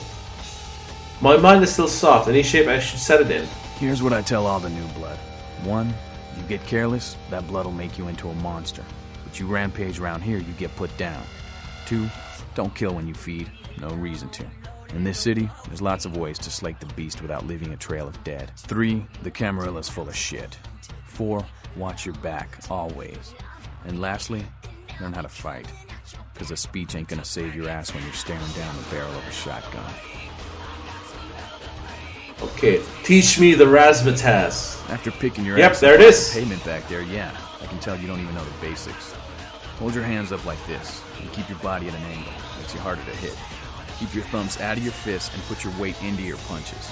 My mind is still soft. Any shape I should set it in. Here's what I tell all the new blood. 1, you get careless, that blood will make you into a monster. But you rampage around here, you get put down. 2, don't kill when you feed. No reason to. In this city, there's lots of ways to slake the beast without leaving a trail of dead. 3, the Camarilla's full of shit. 4, watch your back, always. And lastly, learn how to fight. Because a speech ain't gonna save your ass when you're staring down the barrel of a shotgun. Okay, teach me the razzmatazz. After picking your Yep, ass there up it off is. the pavement back there, yeah. I can tell you don't even know the basics. Hold your hands up like this, and keep your body at an angle. Makes you harder to hit. Keep your thumbs out of your fists and put your weight into your punches.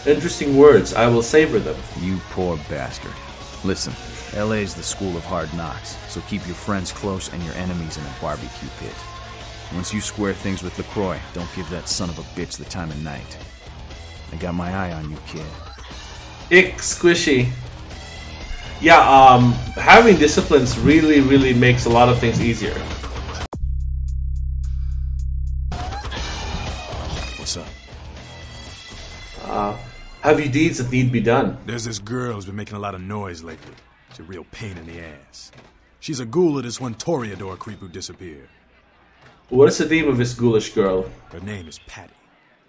Interesting words. I will savor them. You poor bastard. Listen, LA's the school of hard knocks, so keep your friends close and your enemies in a barbecue pit. Once you square things with LaCroix, don't give that son of a bitch the time of night. I got my eye on you, kid. Ick, squishy. Yeah, having disciplines really makes a lot of things easier. What's up? Have you deeds that need be done? There's this girl who's been making a lot of noise lately. She's a real pain in the ass. She's a ghoul of this one Toreador creep who disappeared. What is the name of this ghoulish girl? Her name is Patty.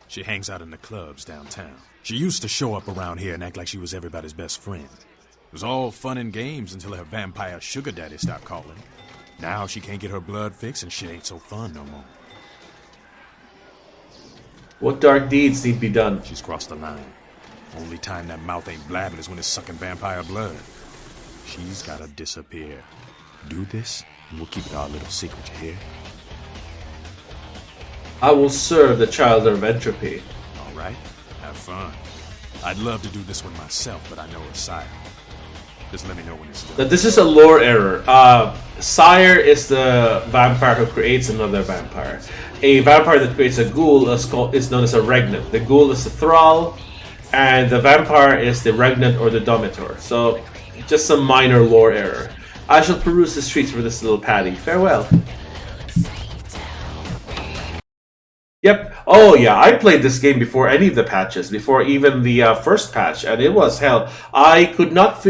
She hangs out in the clubs downtown. She used to show up around here and act like she was everybody's best friend. It was all fun and games until her vampire sugar daddy stopped calling. Now she can't get her blood fixed and shit ain't so fun no more. What dark deeds need be done? She's crossed the line. Only time that mouth ain't blabbing is when it's sucking vampire blood. She's gotta disappear. Do this, and we'll keep it our little secret, you hear? I will serve the child of entropy. All right, have fun. I'd love to do this one myself, but I know it's Sire. Just let me know when it's done. Now, this is a lore error. Sire is the vampire who creates another vampire. A vampire that creates a ghoul is known as a regnant. The ghoul is the thrall, and the vampire is the regnant or the domitor. So, just some minor lore error. I shall peruse the streets for this little Patty. Farewell. Yep. Oh yeah, I played this game before any of the patches, before even the first patch, and it was hell. I could not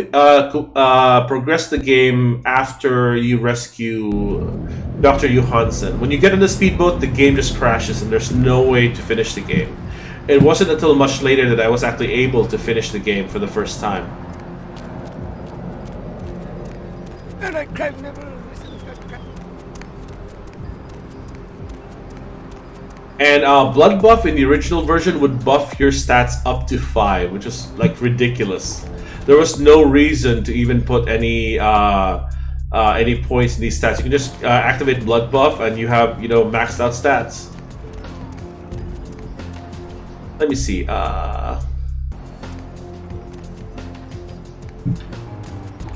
progress the game after you rescue Dr. Johansson. When you get on the speedboat, the game just crashes, and there's no way to finish the game. It wasn't until much later that I was actually able to finish the game for the first time. And blood buff in the original version would buff your stats up to 5, which is like ridiculous. There was no reason to even put any points in these stats. You can just activate blood buff, and you have maxed out stats. Let me see.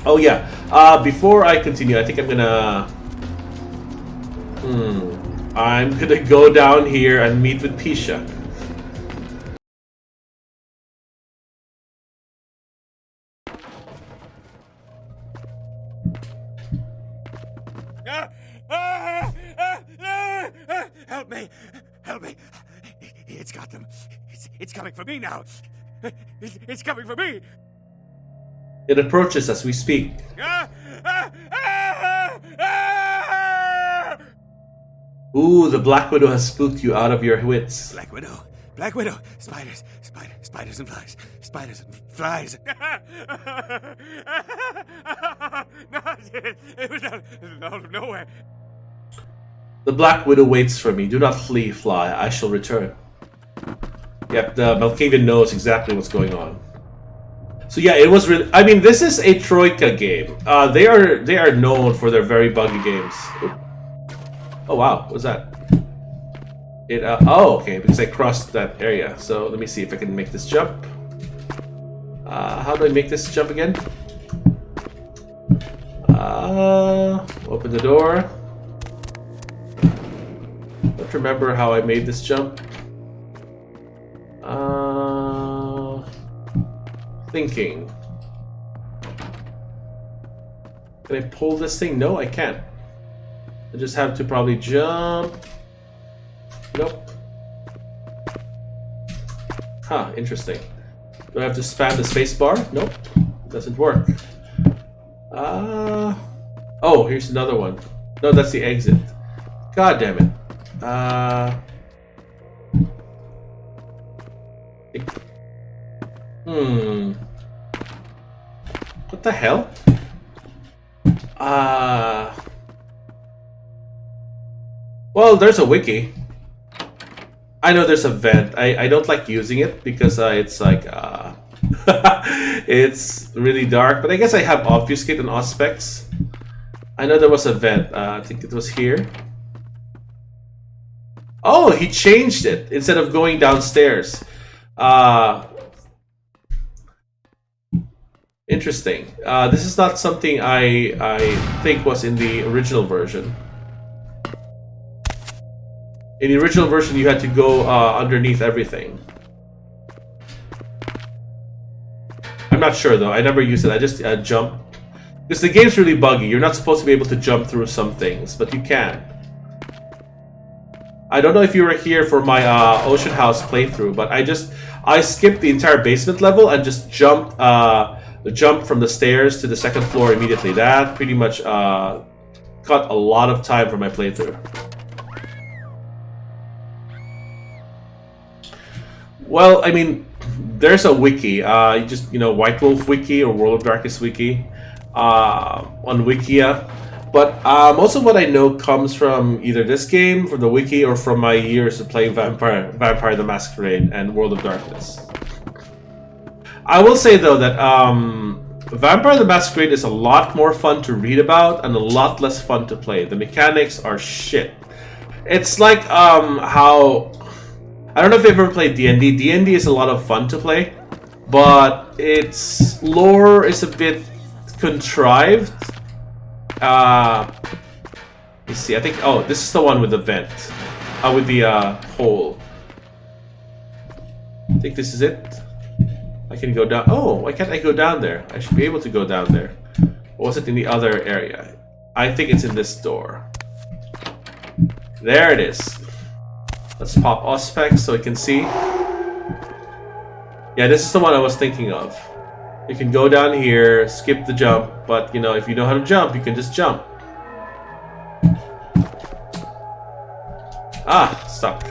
Oh yeah. Before I continue, I think I'm gonna. I'm gonna go down here and meet with Pisha. Help me! Help me! It's got them. It's coming for me now. It's coming for me. It approaches as we speak. Ooh, the Black Widow has spooked you out of your wits. Black Widow. Black Widow. Spiders and flies. Spiders and flies. No, it was out of nowhere. The Black Widow waits for me. Do not flee, fly. I shall return. Yep, the Malkavian knows exactly what's going on. So yeah, it was really. I mean, this is a Troika game. They are known for their very buggy games. Oop. Oh wow, what's that? Oh, okay, because I crossed that area. So let me see if I can make this jump. How do I make this jump again? Open the door. Don't remember how I made this jump. Thinking. Can I pull this thing? No, I can't. I just have to probably jump. Nope. Huh, interesting. Do I have to spam the space bar? Nope. Doesn't work. Oh, here's another one. No, that's the exit. God damn it. What the hell? Well, there's a wiki. I know there's a vent. I don't like using it because it's like it's really dark. But I guess I have Obfuscate and Auspex. I know there was a vent. I think it was here. Oh, he changed it instead of going downstairs. Interesting. This is not something I think was in the original version. In the original version, you had to go underneath everything. I'm not sure though. I never used it. I just jumped. Because the game's really buggy. You're not supposed to be able to jump through some things, but you can. I don't know if you were here for my Ocean House playthrough, but I skipped the entire basement level and just jumped from the stairs to the second floor immediately. That pretty much cut a lot of time for my playthrough. Well, I mean, there's a wiki. White Wolf wiki or World of Darkness wiki on Wikia. But most of what I know comes from either this game, from the wiki, or from my years of playing Vampire the Masquerade and World of Darkness. I will say though that Vampire the Masquerade is a lot more fun to read about and a lot less fun to play. The mechanics are shit. It's like how... I don't know if you've ever played D&D. D&D is a lot of fun to play, but its lore is a bit contrived. Let's see, I think... Oh, this is the one with the vent. With the hole. I think this is it. I can go down... Oh, why can't I go down there? I should be able to go down there. Or was it in the other area? I think it's in this door. There it is. Let's pop Auspex so we can see. Yeah, this is the one I was thinking of. You can go down here, skip the jump, but you know, if you know how to jump, you can just jump. Ah, stuck.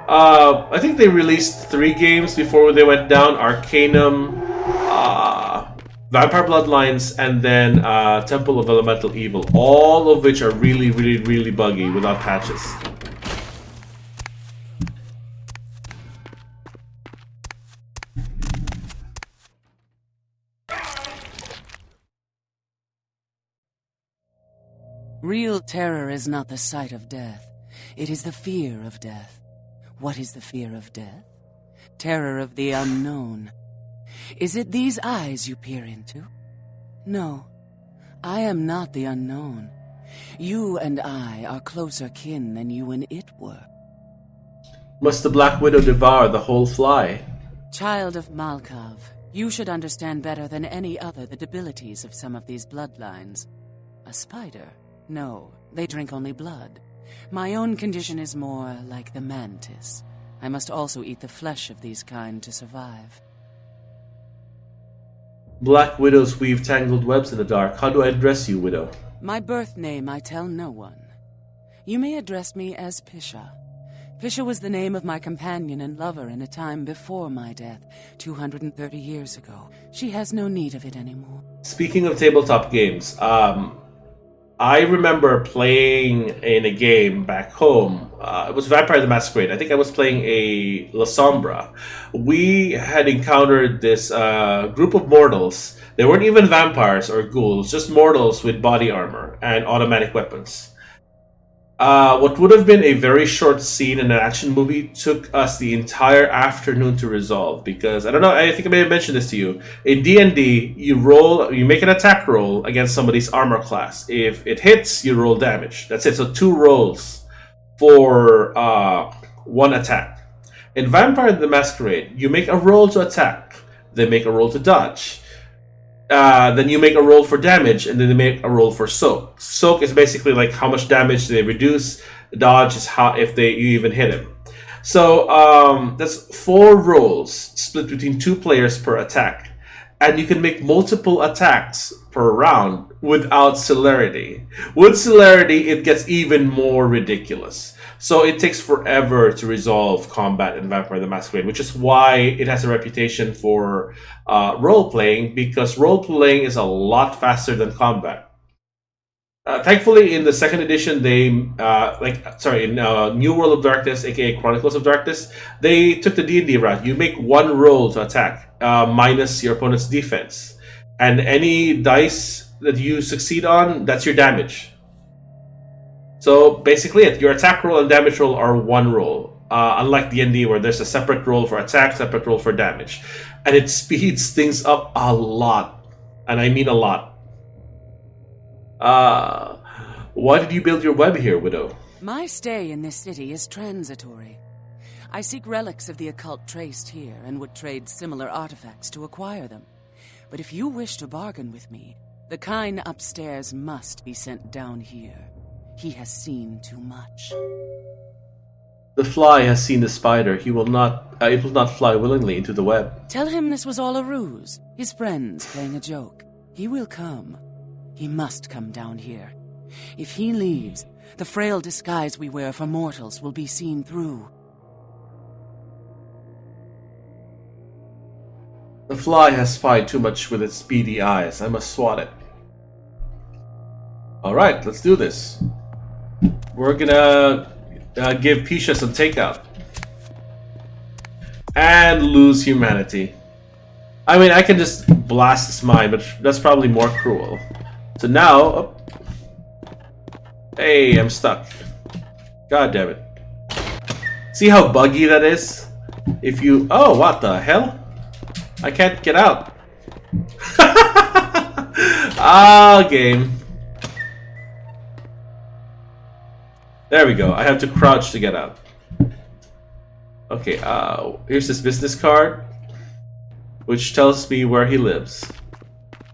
I think they released 3 games before they went down. Arcanum, Vampire Bloodlines, and then Temple of Elemental Evil. All of which are really, really, really buggy without patches. Real terror is not the sight of death. It is the fear of death. What is the fear of death? Terror of the unknown. Is it these eyes you peer into? No, I am not the unknown. You and I are closer kin than you and it were. Must the Black Widow devour the whole fly? Child of Malkav, you should understand better than any other the debilities of some of these bloodlines. A spider? No, they drink only blood. My own condition is more like the mantis. I must also eat the flesh of these kind to survive. Black widows weave tangled webs in the dark. How do I address you, widow? My birth name I tell no one. You may address me as Pisha. Pisha was the name of my companion and lover in a time before my death, 230 years ago. She has no need of it anymore. Speaking of tabletop games, I remember playing in a game back home. It was Vampire the Masquerade. I think I was playing a La Sombra. We had encountered this group of mortals. They weren't even vampires or ghouls, just mortals with body armor and automatic weapons. What would have been a very short scene in an action movie took us the entire afternoon to resolve, because I don't know, I think I may have mentioned this to you. In D&D, you make an attack roll against somebody's armor class. If it hits, you roll damage. That's it. So 2 rolls for 1 attack. In Vampire the Masquerade, you make a roll to attack, then make a roll to dodge. Then you make a roll for damage, and then they make a roll for soak. Soak is basically like how much damage they reduce. Dodge is how you even hit him. So that's 4 rolls split between 2 players per attack, and you can make multiple attacks per round without celerity. With celerity, it gets even more ridiculous. So it takes forever to resolve combat in Vampire the Masquerade, which is why it has a reputation for role-playing, because role-playing is a lot faster than combat. Thankfully, in the 2nd edition, in New World of Darkness, aka Chronicles of Darkness, they took the D&D route. You make 1 roll to attack, minus your opponent's defense. And any dice that you succeed on, that's your damage. So basically, your attack roll and damage roll are 1 roll. Unlike D&D, where there's a separate roll for attack, separate roll for damage. And it speeds things up a lot. And I mean a lot. Why did you build your web here, Widow? My stay in this city is transitory. I seek relics of the occult traced here and would trade similar artifacts to acquire them. But if you wish to bargain with me, the kind upstairs must be sent down here. He has seen too much. The fly has seen the spider. It will not fly willingly into the web. Tell him this was all a ruse. His friends playing a joke. He will come. He must come down here. If he leaves, the frail disguise we wear for mortals will be seen through. The fly has spied too much with its beady eyes. I must swat it. Alright, let's do this. We're gonna give Pisha some takeout. And lose humanity. I mean, I can just blast his mind, but that's probably more cruel. So now... Oh. Hey, I'm stuck. God damn it. See how buggy that is? If you... Oh, what the hell? I can't get out. Ah, game. There we go. I have to crouch to get out. Okay, here's this business card, which tells me where he lives.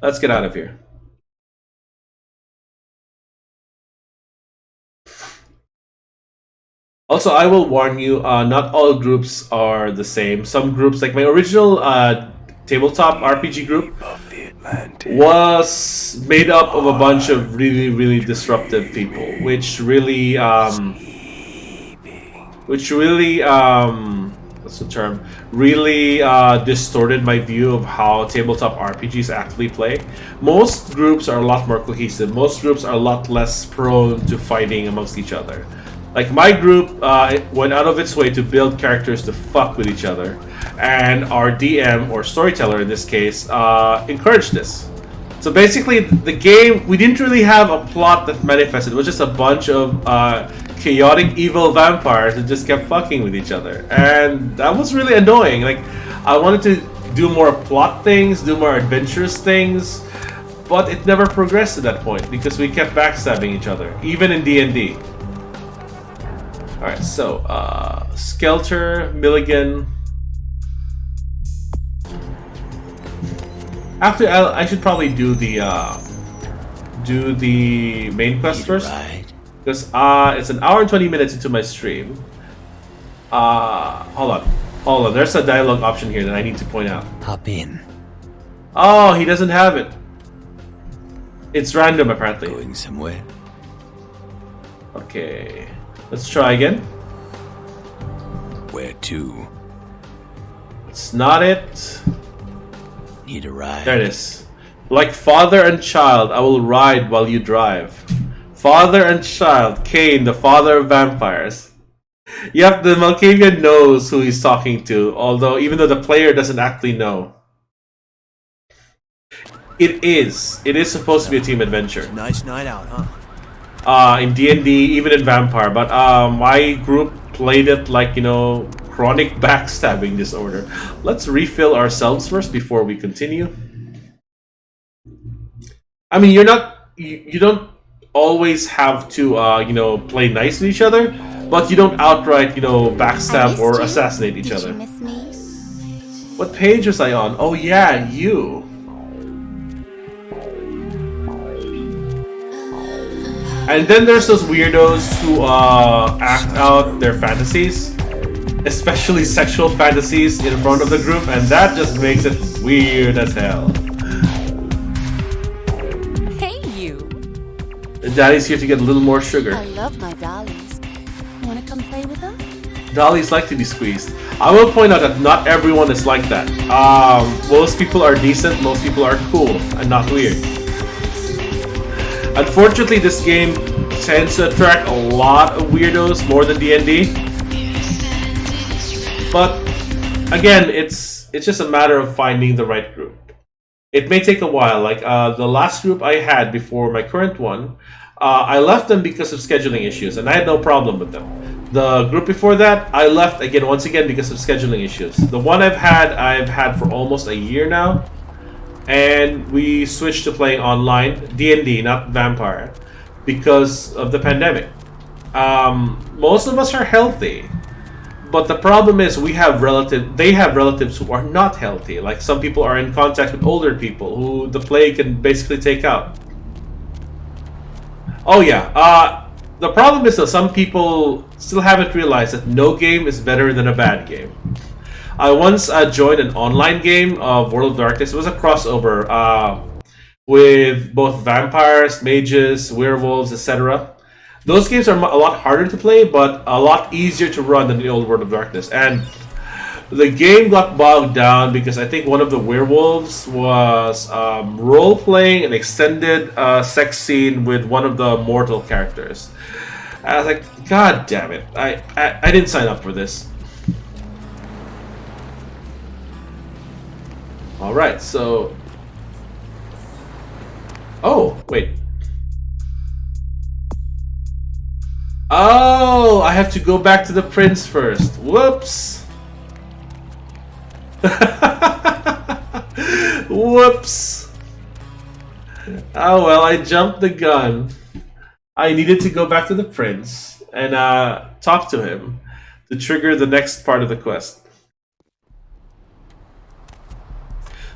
Let's get out of here. Also, I will warn you, not all groups are the same. Some groups, like my original tabletop RPG group, was made up of a bunch of really, really disruptive people, which really, what's the term? Really distorted my view of how tabletop RPGs actually play. Most groups are a lot more cohesive. Most groups are a lot less prone to fighting amongst each other. Like my group went out of its way to build characters to fuck with each other, and our DM, or storyteller in this case, encouraged this. So basically, the game, we didn't really have a plot that manifested. It was just a bunch of chaotic evil vampires that just kept fucking with each other, and that was really annoying. Like, I wanted to do more plot things, do more adventurous things, but it never progressed to that point because we kept backstabbing each other, even in D&D. Alright, so, Skelter, Milligan. After, I should probably do the main quest first. Because, it's an hour and 20 minutes into my stream. Hold on, there's a dialogue option here that I need to point out. Hop in. Oh, he doesn't have it. It's random, apparently. Going somewhere? Okay. Let's try again. Where to? It's not it. Need a ride? There it is. Like father and child, I will ride while you drive. Father and child, Cain, the father of vampires. Yep, the Malkavian knows who he's talking to, although even though the player doesn't actually know. It is supposed to be a team adventure. Nice night out, huh? in D&D, even in Vampire. But my group played it like, chronic backstabbing disorder. Let's refill ourselves first before we continue. I mean, you don't always have to, play nice with each other, but you don't outright, backstab or assassinate each other. What page was I on? Oh yeah, you. And then there's those weirdos who act out their fantasies, especially sexual fantasies, in front of the group, and that just makes it weird as hell. Hey, you. Daddy's here to get a little more sugar. I love my dollies. Wanna come play with them? Dollies like to be squeezed. I will point out that not everyone is like that. Most people are decent, most people are cool, and not weird. Unfortunately, this game tends to attract a lot of weirdos more than D&D. But again, it's just a matter of finding the right group. It may take a while. Like the last group I had before my current one, I left them because of scheduling issues, and I had no problem with them. The group before that, I left once again because of scheduling issues. The one I've had for almost a year now. And we switched to playing online, D&D, not Vampire, because of the pandemic. Most of us are healthy, but the problem is they have relatives who are not healthy. Like some people are in contact with older people who the plague can basically take out. Oh yeah, the problem is that some people still haven't realized that no game is better than a bad game. I once joined an online game of World of Darkness. It was a crossover with both vampires, mages, werewolves, etc. Those games are a lot harder to play, but a lot easier to run than the old World of Darkness. And the game got bogged down because I think one of the werewolves was role-playing an extended sex scene with one of the mortal characters. I was like, God damn it. I didn't sign up for this. Alright, so... Oh, wait. Oh, I have to go back to the prince first. Whoops. Whoops. Oh well, I jumped the gun. I needed to go back to the prince and talk to him to trigger the next part of the quest.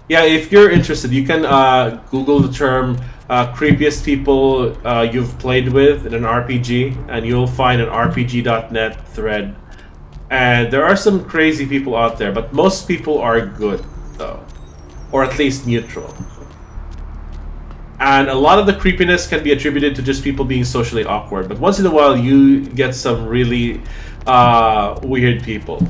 Yeah, if you're interested, you can Google the term creepiest people you've played with in an RPG, and you'll find an RPG.net thread. And there are some crazy people out there, but most people are good, though. Or at least neutral. And a lot of the creepiness can be attributed to just people being socially awkward. But once in a while, you get some really weird people.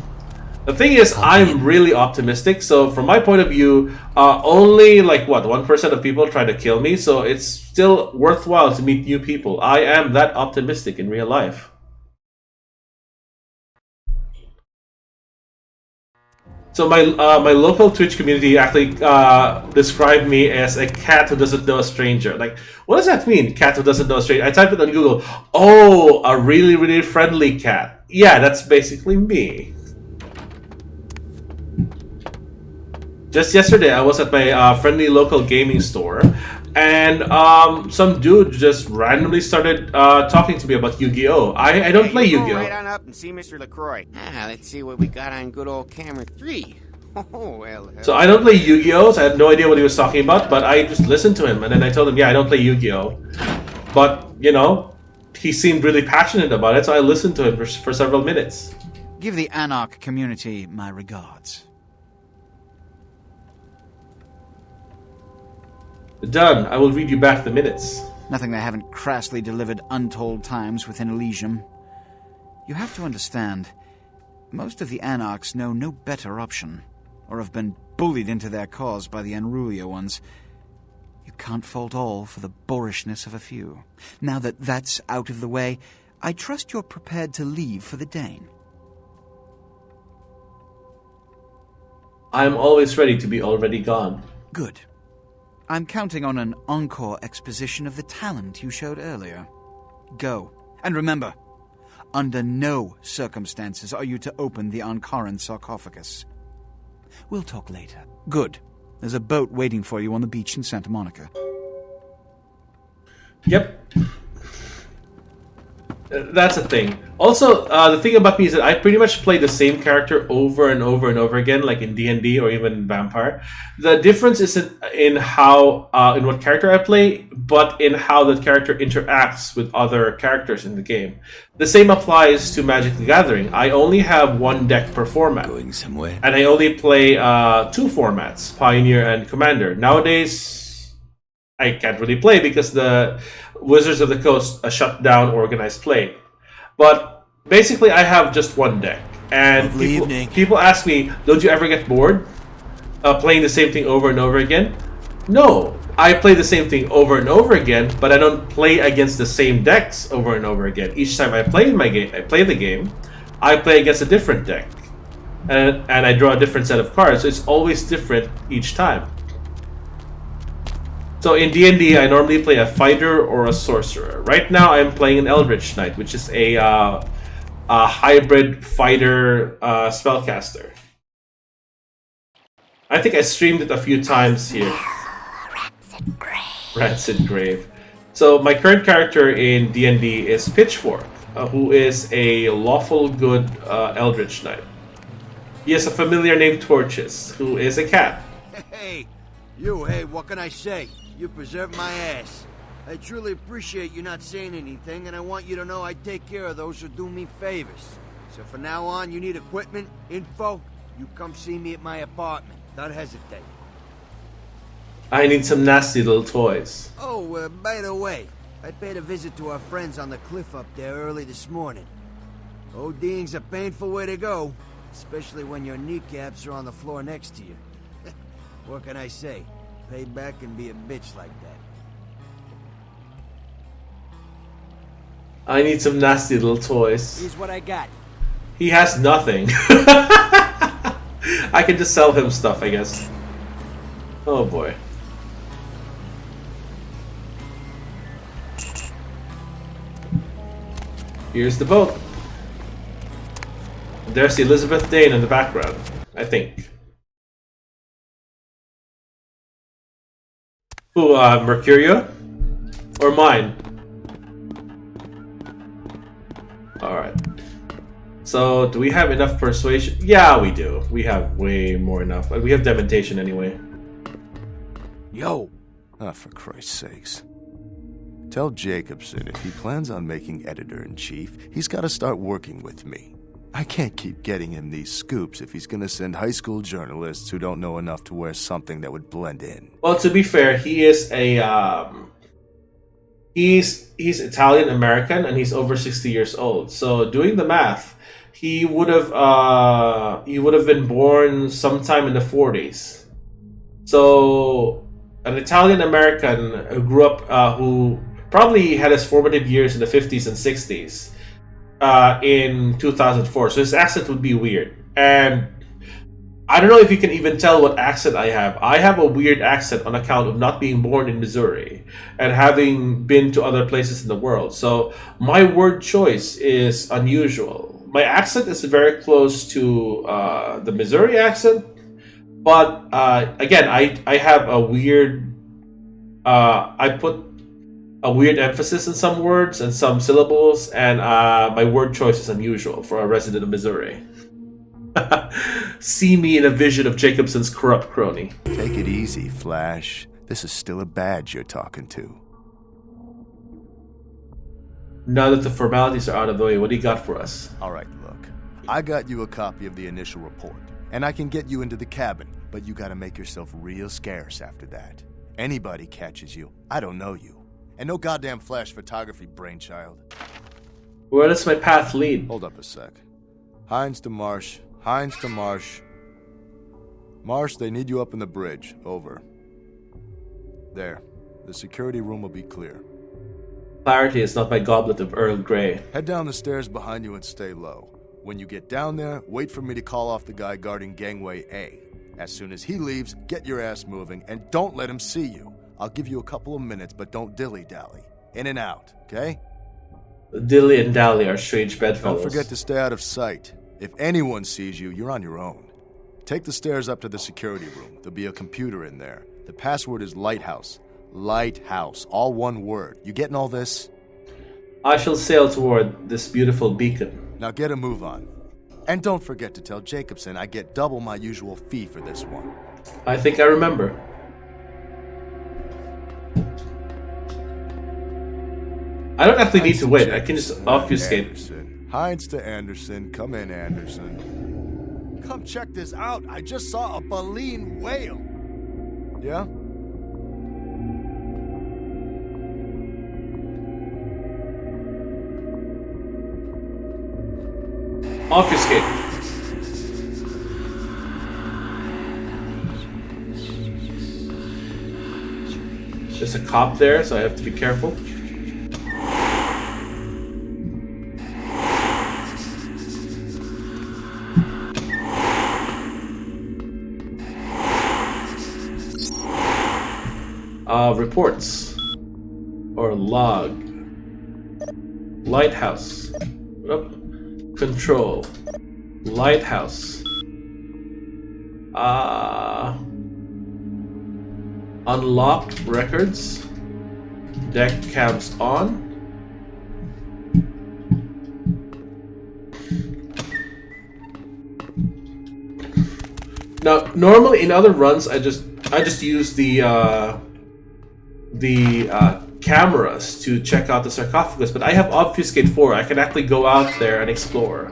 The thing is, I'm really optimistic, so from my point of view, only 1% of people try to kill me, so it's still worthwhile to meet new people. I am that optimistic in real life. So my local Twitch community actually described me as a cat who doesn't know a stranger. Like, what does that mean, cat who doesn't know a stranger? I typed it on Google. Oh, a really, really friendly cat. Yeah, that's basically me. Just yesterday, I was at my friendly local gaming store, and some dude just randomly started talking to me about Yu-Gi-Oh! I don't play Yu-Gi-Oh! Go right on up and see Mr. LaCroix. Let's see what we got on good old camera 3. Oh, well. So I don't play Yu-Gi-Oh! So I had no idea what he was talking about, but I just listened to him, and then I told him, yeah, I don't play Yu-Gi-Oh! But, he seemed really passionate about it, so I listened to him for several minutes. Give the Anarch community my regards. Done. I will read you back the minutes. Nothing they haven't crassly delivered untold times within Elysium. You have to understand, most of the Anarchs know no better option, or have been bullied into their cause by the unrulier ones. You can't fault all for the boorishness of a few. Now that that's out of the way, I trust you're prepared to leave for the Dane. I'm always ready to be already gone. Good. I'm counting on an encore exposition of the talent you showed earlier. Go. And remember, under no circumstances are you to open the Ankaran sarcophagus. We'll talk later. Good. There's a boat waiting for you on the beach in Santa Monica. Yep. That's a thing. Also, the thing about me is that I pretty much play the same character over and over and over again, like in D&D or even in Vampire. The difference isn't in how, in what character I play, but in how that character interacts with other characters in the game. The same applies to Magic the Gathering. I only have one deck per format. Going somewhere? And I only play 2 formats, Pioneer and Commander. Nowadays, I can't really play because the Wizards of the Coast shut down organized play. But basically, I have just one deck. And people ask me, don't you ever get bored playing the same thing over and over again? No, I play the same thing over and over again, but I don't play against the same decks over and over again. Each time I play the game, I play against a different deck. And I draw a different set of cards, so it's always different each time. So in D&D, I normally play a fighter or a sorcerer. Right now, I'm playing an Eldritch Knight, which is a hybrid fighter spellcaster. I think I streamed it a few times here. Rancid Grave. So my current character in D&D is Pitchfork, who is a lawful good Eldritch Knight. He has a familiar named Torches, who is a cat. Hey, what can I say? You preserved my ass. I truly appreciate you not saying anything, and I want you to know I take care of those who do me favors. So from now on, you need equipment, info, you come see me at my apartment. Don't hesitate. I need some nasty little toys. Oh, by the way, I paid a visit to our friends on the cliff up there early this morning. ODing's a painful way to go, especially when your kneecaps are on the floor next to you. What can I say? Payback can be a bitch like that. I need some nasty little toys. Here's what I got. He has nothing. I can just sell him stuff, I guess. Oh boy. Here's the boat. There's Elizabeth Dane in the background, I think. Who, Mercurio? Or mine? Alright. So, do we have enough persuasion? Yeah, we do. We have way more enough. We have dementation anyway. Yo! Ah, for Christ's sakes. Tell Jacobson if he plans on making editor-in-chief, he's got to start working with me. I can't keep getting him these scoops if he's going to send high school journalists who don't know enough to wear something that would blend in. Well, to be fair, he is a he's Italian American and he's over 60 years old. So doing the math, he would have been born sometime in the 40s. So an Italian American who grew up who probably had his formative years in the 50s and 60s. In 2004, so his accent would be weird, and I don't know if you can even tell what accent I have. I have a weird accent on account of not being born in Missouri and having been to other places in the world. So my word choice is unusual. My accent is very close to the Missouri accent, but again, I have a weird. I put a weird emphasis in some words and some syllables, and my word choice is unusual for a resident of Missouri. See me in a vision of Jacobson's corrupt crony. Take it easy, Flash. This is still a badge you're talking to. Now that the formalities are out of the way, what do you got for us? Alright, look. I got you a copy of the initial report, and I can get you into the cabin, but you gotta make yourself real scarce after that. Anybody catches you, I don't know you. And no goddamn flash photography, brainchild. Where does my path lead? Hold up a sec. Hines to Marsh. Hines to Marsh. Marsh, they need you up in the bridge. Over. There. The security room will be clear. Clarity is not my goblet of Earl Grey. Head down the stairs behind you and stay low. When you get down there, wait for me to call off the guy guarding Gangway A. As soon as he leaves, get your ass moving, and don't let him see you. I'll give you a couple of minutes, but don't dilly-dally. In and out, okay? Dilly and Dally are strange bedfellows. Don't forget to stay out of sight. If anyone sees you, you're on your own. Take the stairs up to the security room. There'll be a computer in there. The password is Lighthouse. Lighthouse. All one word. You getting all this? I shall sail toward this beautiful beacon. Now get a move on. And don't forget to tell Jacobson I get double my usual fee for this one. I think I remember. I don't actually need to wait. I can just obfuscate. Anderson. Hines to Anderson. Come in, Anderson. Come check this out. I just saw a baleen whale. Yeah? Obfuscate. There's a cop there, so I have to be careful. Reports. Or log. Lighthouse. Control. Lighthouse. Unlocked records. Deck cams on. Now, normally in other runs, I just use the cameras to check out the sarcophagus, but I have Obfuscate 4. I can actually go out there and explore.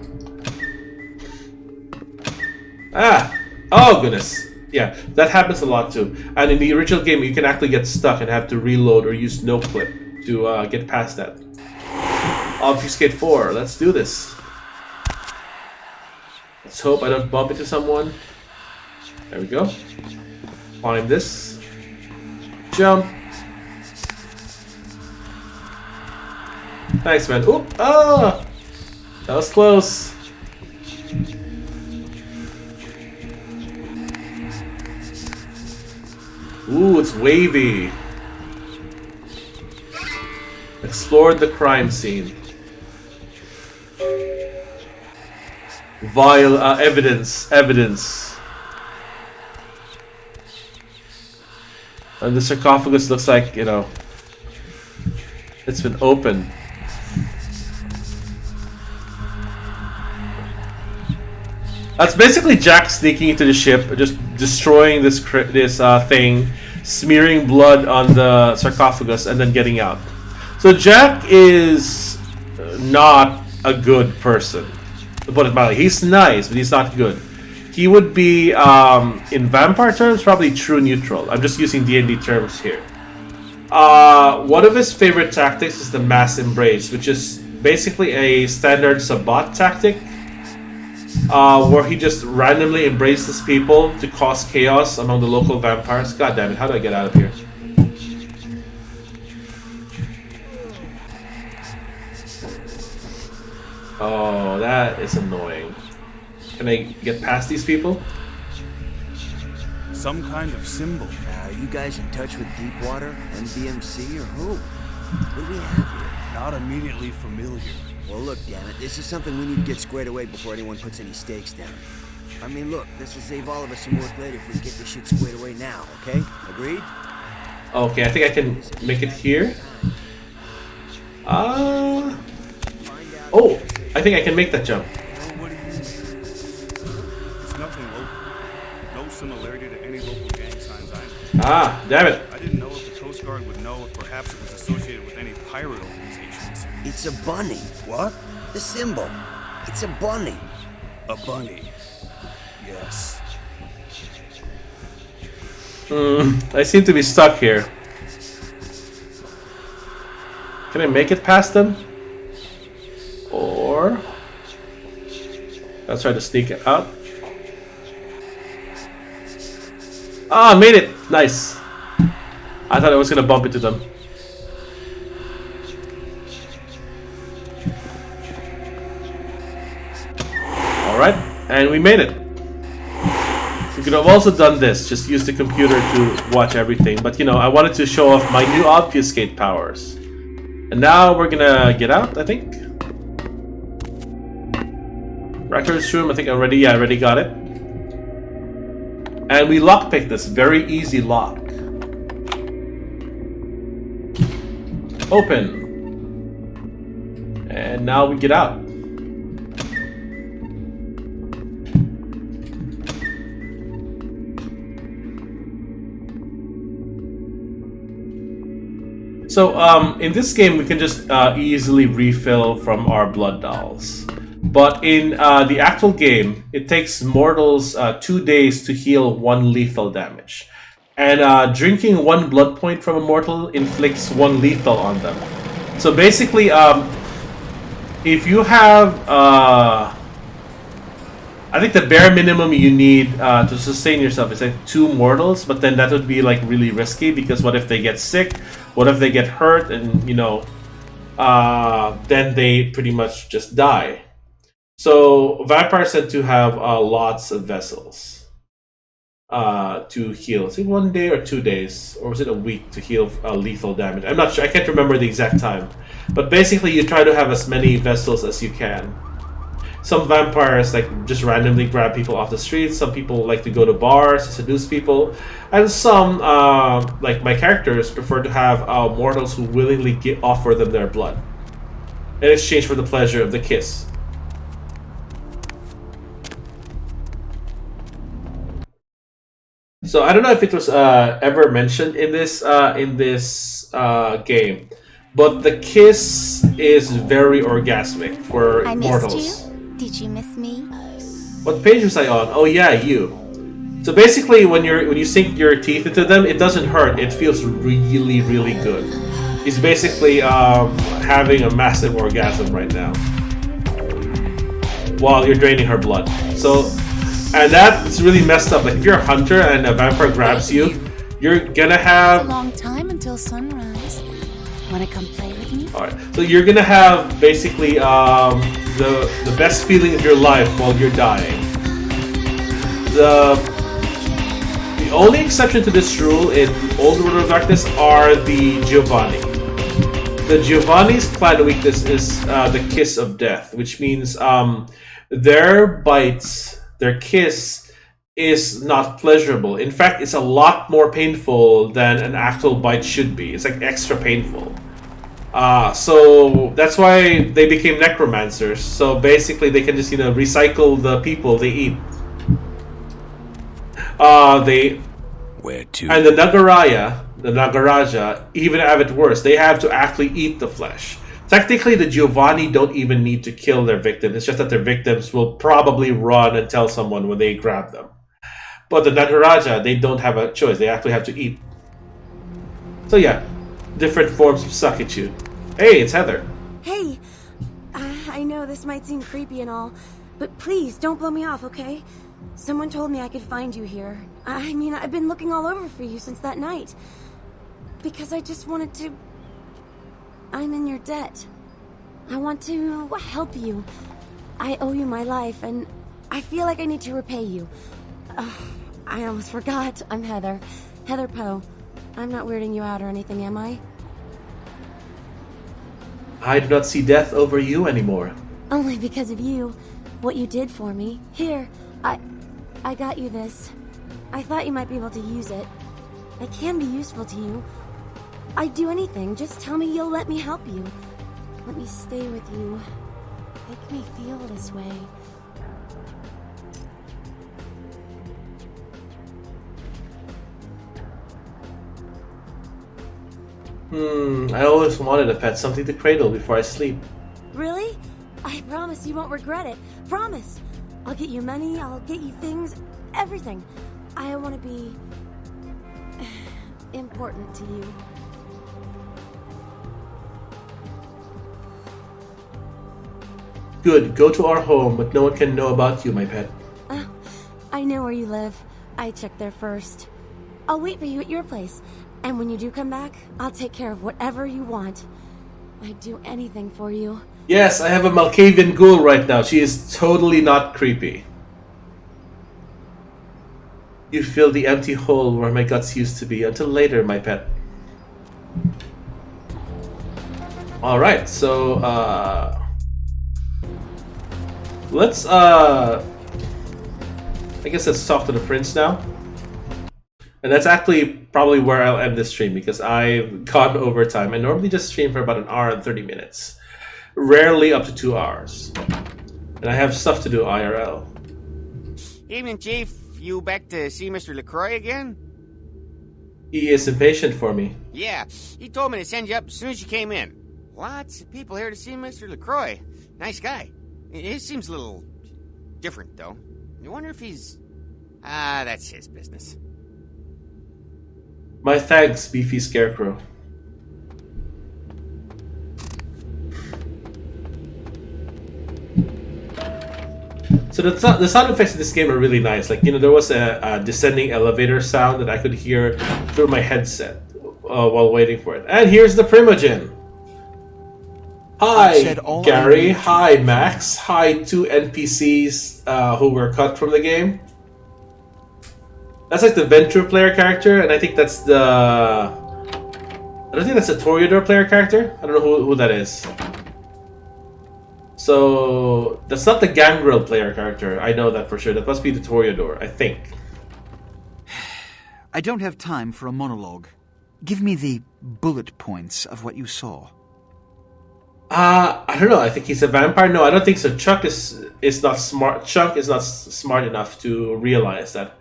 Oh goodness. Yeah, that happens a lot too. And in the original game, you can actually get stuck and have to reload or use no clip to get past that. Obfuscate 4, let's do this. Let's hope I don't bump into someone. There we go. Climb this. Jump. Thanks, man. Oop! Ah! That was close. Ooh, it's wavy. Explored the crime scene. Vile evidence. And the sarcophagus looks like, you know, it's been opened. That's basically Jack sneaking into the ship, just destroying this thing, smearing blood on the sarcophagus, and then getting out. So Jack is not a good person. To put it mildly, he's nice, but he's not good. He would be, in vampire terms, probably true neutral. I'm just using D&D terms here. One of his favorite tactics is the mass embrace, which is basically a standard Sabbat tactic. Where he just randomly embraces people to cause chaos among the local vampires. God damn it, how do I get out of here? Oh, that is annoying. Can I get past these people? Some kind of symbol. Are you guys in touch with Deepwater, NVMC, or who? What do we have here? Not immediately familiar. Well, look, damn it, this is something we need to get squared away before anyone puts any stakes down. I mean, look, this will save all of us some work later if we get this shit squared away now, okay? Agreed? Okay, I think I can make it here. Oh, I think I can make that jump. It's nothing local. No similarity to any local gang signs I know. Ah, damn it. I didn't know if the Coast Guard would know if perhaps it was associated with any pirate organizations. It's a bunny. What? The symbol. It's a bunny. A bunny. Yes. I seem to be stuck here. Can I make it past them? Or... let's try to sneak it out. Ah, made it! Nice. I thought I was gonna bump into them. Alright, and we made it. We could have also done this, just use the computer to watch everything, but you know, I wanted to show off my new Obfuscate powers. And now we're gonna get out, I think. Records room, I think I already got it. And we lockpick this, very easy lock. Open. And now we get out. So, in this game, we can just easily refill from our blood dolls. But in the actual game, it takes mortals 2 days to heal 1 lethal damage. And drinking 1 blood point from a mortal inflicts 1 lethal on them. So basically, if you have... I think the bare minimum you need to sustain yourself is like 2 mortals, but then that would be like really risky because what if they get sick? What if they get hurt and, you know, then they pretty much just die. So vampires tend to have lots of vessels to heal. Is it 1 day or 2 days? Or was it a week to heal lethal damage? I'm not sure. I can't remember the exact time. But basically you try to have as many vessels as you can. Some vampires like just randomly grab people off the streets. Some people like to go to bars to seduce people, and some, like my characters, prefer to have mortals who willingly offer them their blood in exchange for the pleasure of the kiss. So I don't know if it was ever mentioned in this game, but the kiss is very orgasmic for mortals. I missed you. Did you miss me? What page was I on? Oh yeah, you. So basically, when you sink your teeth into them, it doesn't hurt. It feels really, really good. He's basically having a massive orgasm right now while you're draining her blood. So, and that's really messed up. Like if you're a hunter and a vampire grabs you, you're gonna have It's a long time until sunrise. Wanna come play with me? Alright, so you're gonna have basically the best feeling of your life while you're dying. The only exception to this rule in Old World of Darkness are the Giovanni. The Giovanni's plan weakness is the kiss of death, which means their bites, their kiss, is not pleasurable. In fact, it's a lot more painful than an actual bite should be. It's like extra painful. So that's why they became necromancers. So basically, they can just recycle the people they eat. Where to? And the Nagaraja, even have it worse. They have to actually eat the flesh. Technically, the Giovanni don't even need to kill their victim. It's just that their victims will probably run and tell someone when they grab them. But the Nagaraja, they don't have a choice. They actually have to eat. So yeah, different forms of suckitude. Hey, it's Heather. Hey, I know this might seem creepy and all, but please don't blow me off, okay? Someone told me I could find you here. I mean, I've been looking all over for you since that night. Because I just wanted to... I'm in your debt. I want to help you. I owe you my life, and I feel like I need to repay you. I almost forgot. I'm Heather. Heather Poe. I'm not weirding you out or anything, am I? I do not see death over you anymore. Only because of you. What you did for me. Here, I got you this. I thought you might be able to use it. It can be useful to you. I'd do anything. Just tell me you'll let me help you. Let me stay with you. Make me feel this way. I always wanted a pet, something to cradle before I sleep. Really? I promise you won't regret it. Promise. I'll get you money, I'll get you things, everything. I want to be... important to you. Good, go to our home, but no one can know about you, my pet. I know where you live. I checked there first. I'll wait for you at your place. And when you do come back, I'll take care of whatever you want. I'd do anything for you. Yes, I have a Malkavian ghoul right now. She is totally not creepy. You fill the empty hole where my guts used to be. Until later, my pet. Alright, so let's I guess let's talk to the prince now. And that's actually probably where I'll end this stream because I've gone over time. I normally just stream for about an hour and 30 minutes. Rarely up to 2 hours. And I have stuff to do IRL. Evening, Chief. You back to see Mr. LaCroix again? He is impatient for me. Yeah, he told me to send you up as soon as you came in. Lots of people here to see Mr. LaCroix. Nice guy. He seems a little different, though. I wonder if he's... that's his business. My thanks, Beefy Scarecrow. So the sound effects in this game are really nice. Like, you know, there was a descending elevator sound that I could hear through my headset while waiting for it. And here's the Primogen. Hi, Gary. Hi, Max. Hi, 2 NPCs who were cut from the game. That's like the Ventrue player character, and I think that's the... I don't think that's the Toreador player character. I don't know who that is. So, that's not the Gangrel player character. I know that for sure. That must be the Toreador, I think. I don't have time for a monologue. Give me the bullet points of what you saw. I don't know. I think he's a vampire. No, I don't think so. Chuck is not smart. Chuck is not smart enough to realize that.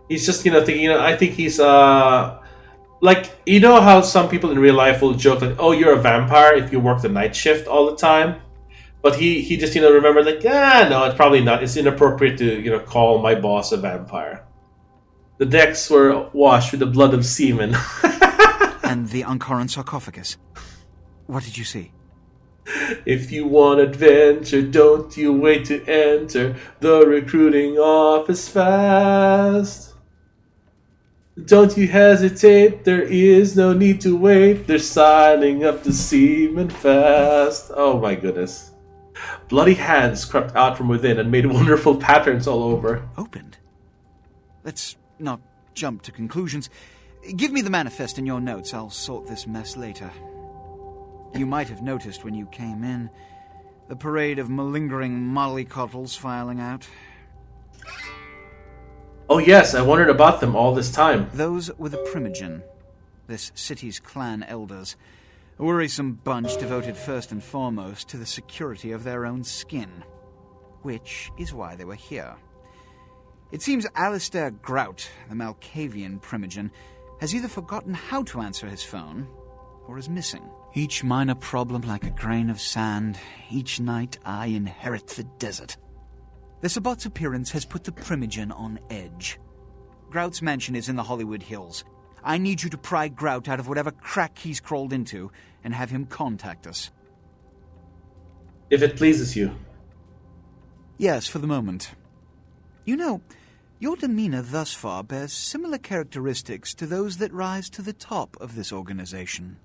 He's just, you know, thinking, you know, I think he's, like, you know how some people in real life will joke, like, oh, you're a vampire if you work the night shift all the time? But he just, you know, remembered, like, no, it's probably not. It's inappropriate to, you know, call my boss a vampire. The decks were washed with the blood of semen. And the Ankaran sarcophagus. What did you see? If you want adventure, don't you wait to enter the recruiting office fast. Don't you hesitate, there is no need to wait. They're signing up the seamen fast. Oh my goodness. Bloody hands crept out from within and made wonderful patterns all over. Opened? Let's not jump to conclusions. Give me the manifest in your notes. I'll sort this mess later. You might have noticed when you came in, the parade of malingering mollycoddles filing out. Oh yes, I wondered about them all this time. Those were the Primogen, this city's clan elders. A worrisome bunch devoted first and foremost to the security of their own skin. Which is why they were here. It seems Alistair Grout, the Malkavian Primogen, has either forgotten how to answer his phone, or is missing. Each minor problem like a grain of sand. Each night I inherit the desert. The Sabbat's appearance has put the Primogen on edge. Grout's mansion is in the Hollywood Hills. I need you to pry Grout out of whatever crack he's crawled into and have him contact us. If it pleases you. Yes, for the moment. You know, your demeanor thus far bears similar characteristics to those that rise to the top of this organization.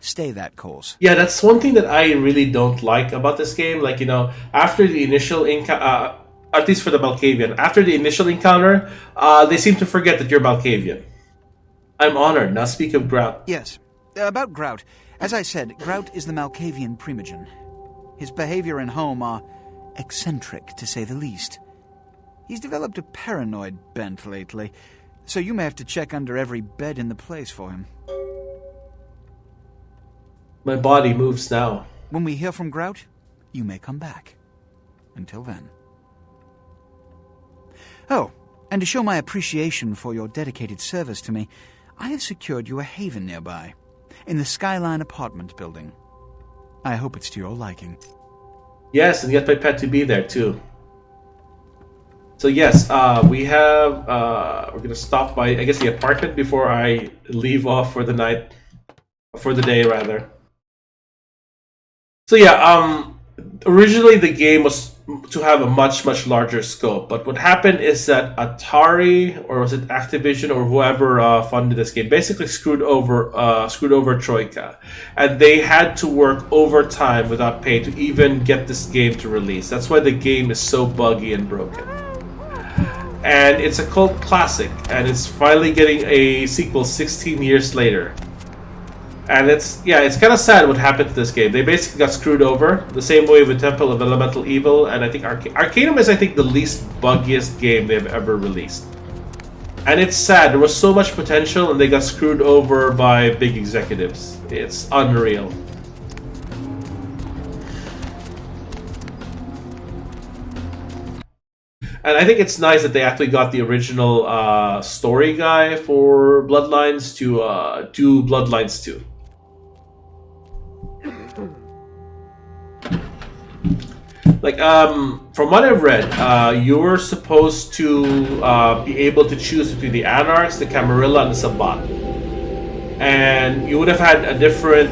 Stay that course. Yeah, that's one thing that I really don't like about this game. Like, you know, after the initial encounter, at least for the Malkavian, after the initial encounter, they seem to forget that you're Malkavian. I'm honored. Now speak of Grout. Yes. About Grout. As I said, Grout is the Malkavian Primogen. His behavior and home are eccentric, to say the least. He's developed a paranoid bent lately, so you may have to check under every bed in the place for him. My body moves now. When we hear from Grout, you may come back. Until then. Oh, and to show my appreciation for your dedicated service to me, I have secured you a haven nearby, in the Skyline apartment building. I hope it's to your liking. Yes, and get my pet to be there too. So yes, we have, we're gonna stop by, I guess, the apartment before I leave off for the night, for the day rather. So yeah, originally the game was to have a much larger scope, but what happened is that Atari, or was it Activision, or whoever funded this game, basically screwed over Troika, and they had to work overtime without pay to even get this game to release. That's why the game is so buggy and broken. And it's a cult classic, and it's finally getting a sequel 16 years later. And it's kind of sad what happened to this game. They basically got screwed over the same way with Temple of Elemental Evil, and I think Arcanum is the least buggiest game they've ever released. And it's sad. There was so much potential, and they got screwed over by big executives. It's unreal. And I think it's nice that they actually got the original story guy for Bloodlines to do Bloodlines 2. Like, from what I've read, you were supposed to be able to choose between the Anarchs, the Camarilla, and the Sabbat. And you would have had a different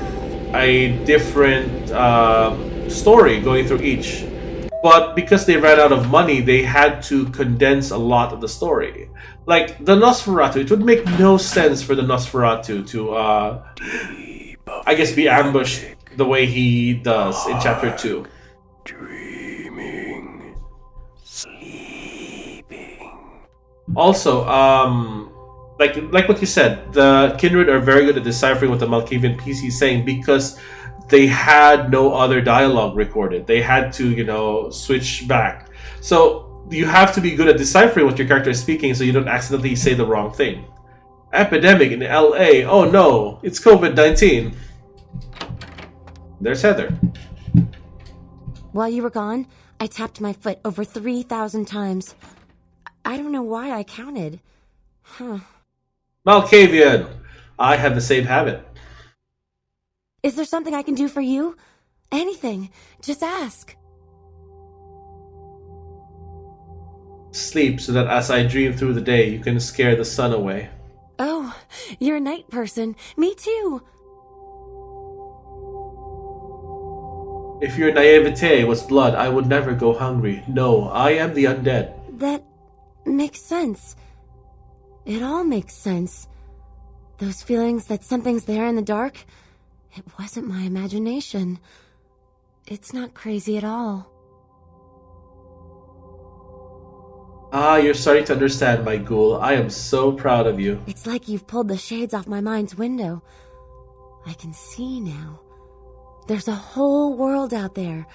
story going through each. But because they ran out of money, they had to condense a lot of the story. Like, the Nosferatu, it would make no sense for the Nosferatu to, I guess, be ambushed the way he does in Chapter 2. Also, like what you said, the Kindred are very good at deciphering what the Malkavian PC is saying because they had no other dialogue recorded. They had to, switch back. So you have to be good at deciphering what your character is speaking so you don't accidentally say the wrong thing. Epidemic in LA. Oh no, it's COVID-19. There's Heather. While you were gone, I tapped my foot over 3,000 times. I don't know why I counted. Huh. Malkavian! I have the same habit. Is there something I can do for you? Anything. Just ask. Sleep so that as I dream through the day, you can scare the sun away. Oh, you're a night person. Me too. If your naivete was blood, I would never go hungry. No, I am the undead. That makes sense. It all makes sense. Those feelings that something's there in the dark, it wasn't my imagination. It's not crazy at all. Ah, you're starting to understand, my ghoul. I am so proud of you. It's like you've pulled the shades off my mind's window. I can see now. There's a whole world out there.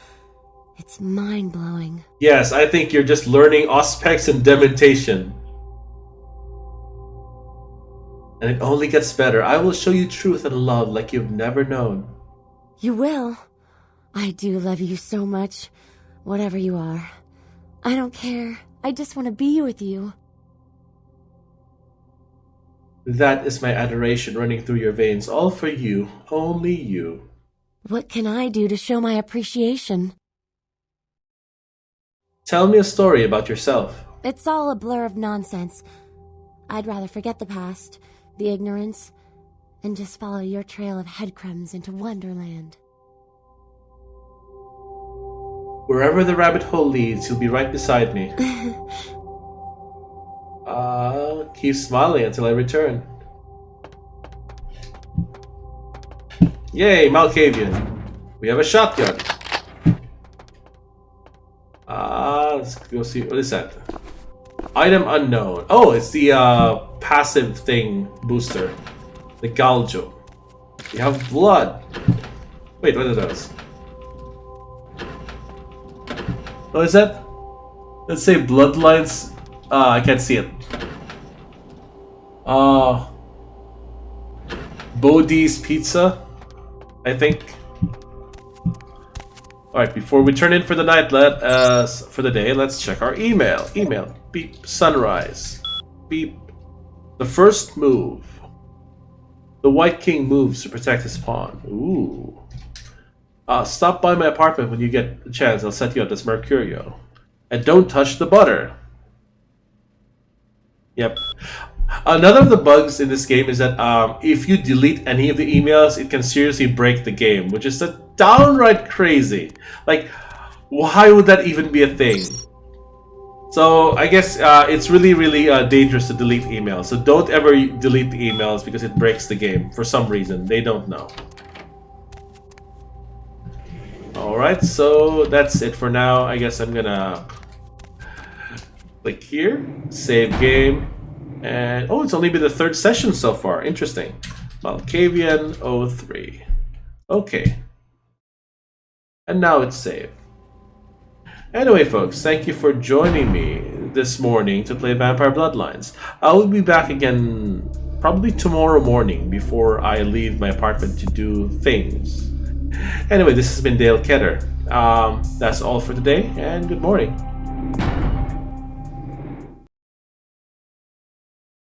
It's mind-blowing. Yes, I think you're just learning Auspex and Dementation. And it only gets better. I will show you truth and love like you've never known. You will. I do love you so much. Whatever you are. I don't care. I just want to be with you. That is my adoration running through your veins. All for you. Only you. What can I do to show my appreciation? Tell me a story about yourself. It's all a blur of nonsense. I'd rather forget the past, the ignorance, and just follow your trail of headcrumbs into Wonderland. Wherever the rabbit hole leads, you'll be right beside me. Keep smiling until I return. Yay, Malkavian. We have a shotgun. Let's go see. What is that? Item unknown. Oh, it's the passive thing booster. The Galjo. We have blood. Wait, what are those? Oh, is that? Let's say bloodlines. I can't see it. Bodhi's Pizza, I think. Alright, before we turn in for the night, for the day, let's check our email. Email. Beep. Sunrise. Beep. The first move. The White King moves to protect his pawn. Ooh. Stop by my apartment when you get a chance. I'll set you up as Mercurio. And don't touch the butter. Yep. Another of the bugs in this game is that if you delete any of the emails, it can seriously break the game, which is downright crazy. Like, why would that even be a thing? So I guess it's really, really dangerous to delete emails. So don't ever delete the emails because it breaks the game for some reason. They don't know. Alright, so that's it for now. I guess I'm gonna click here, save game, and oh, it's only been the third session so far. Interesting. Malkavian 03. Okay. And now it's saved. Anyway, folks, thank you for joining me this morning to play Vampire Bloodlines. I will be back again probably tomorrow morning before I leave my apartment to do things. Anyway, this has been Dale Keter. That's all for today, and good morning.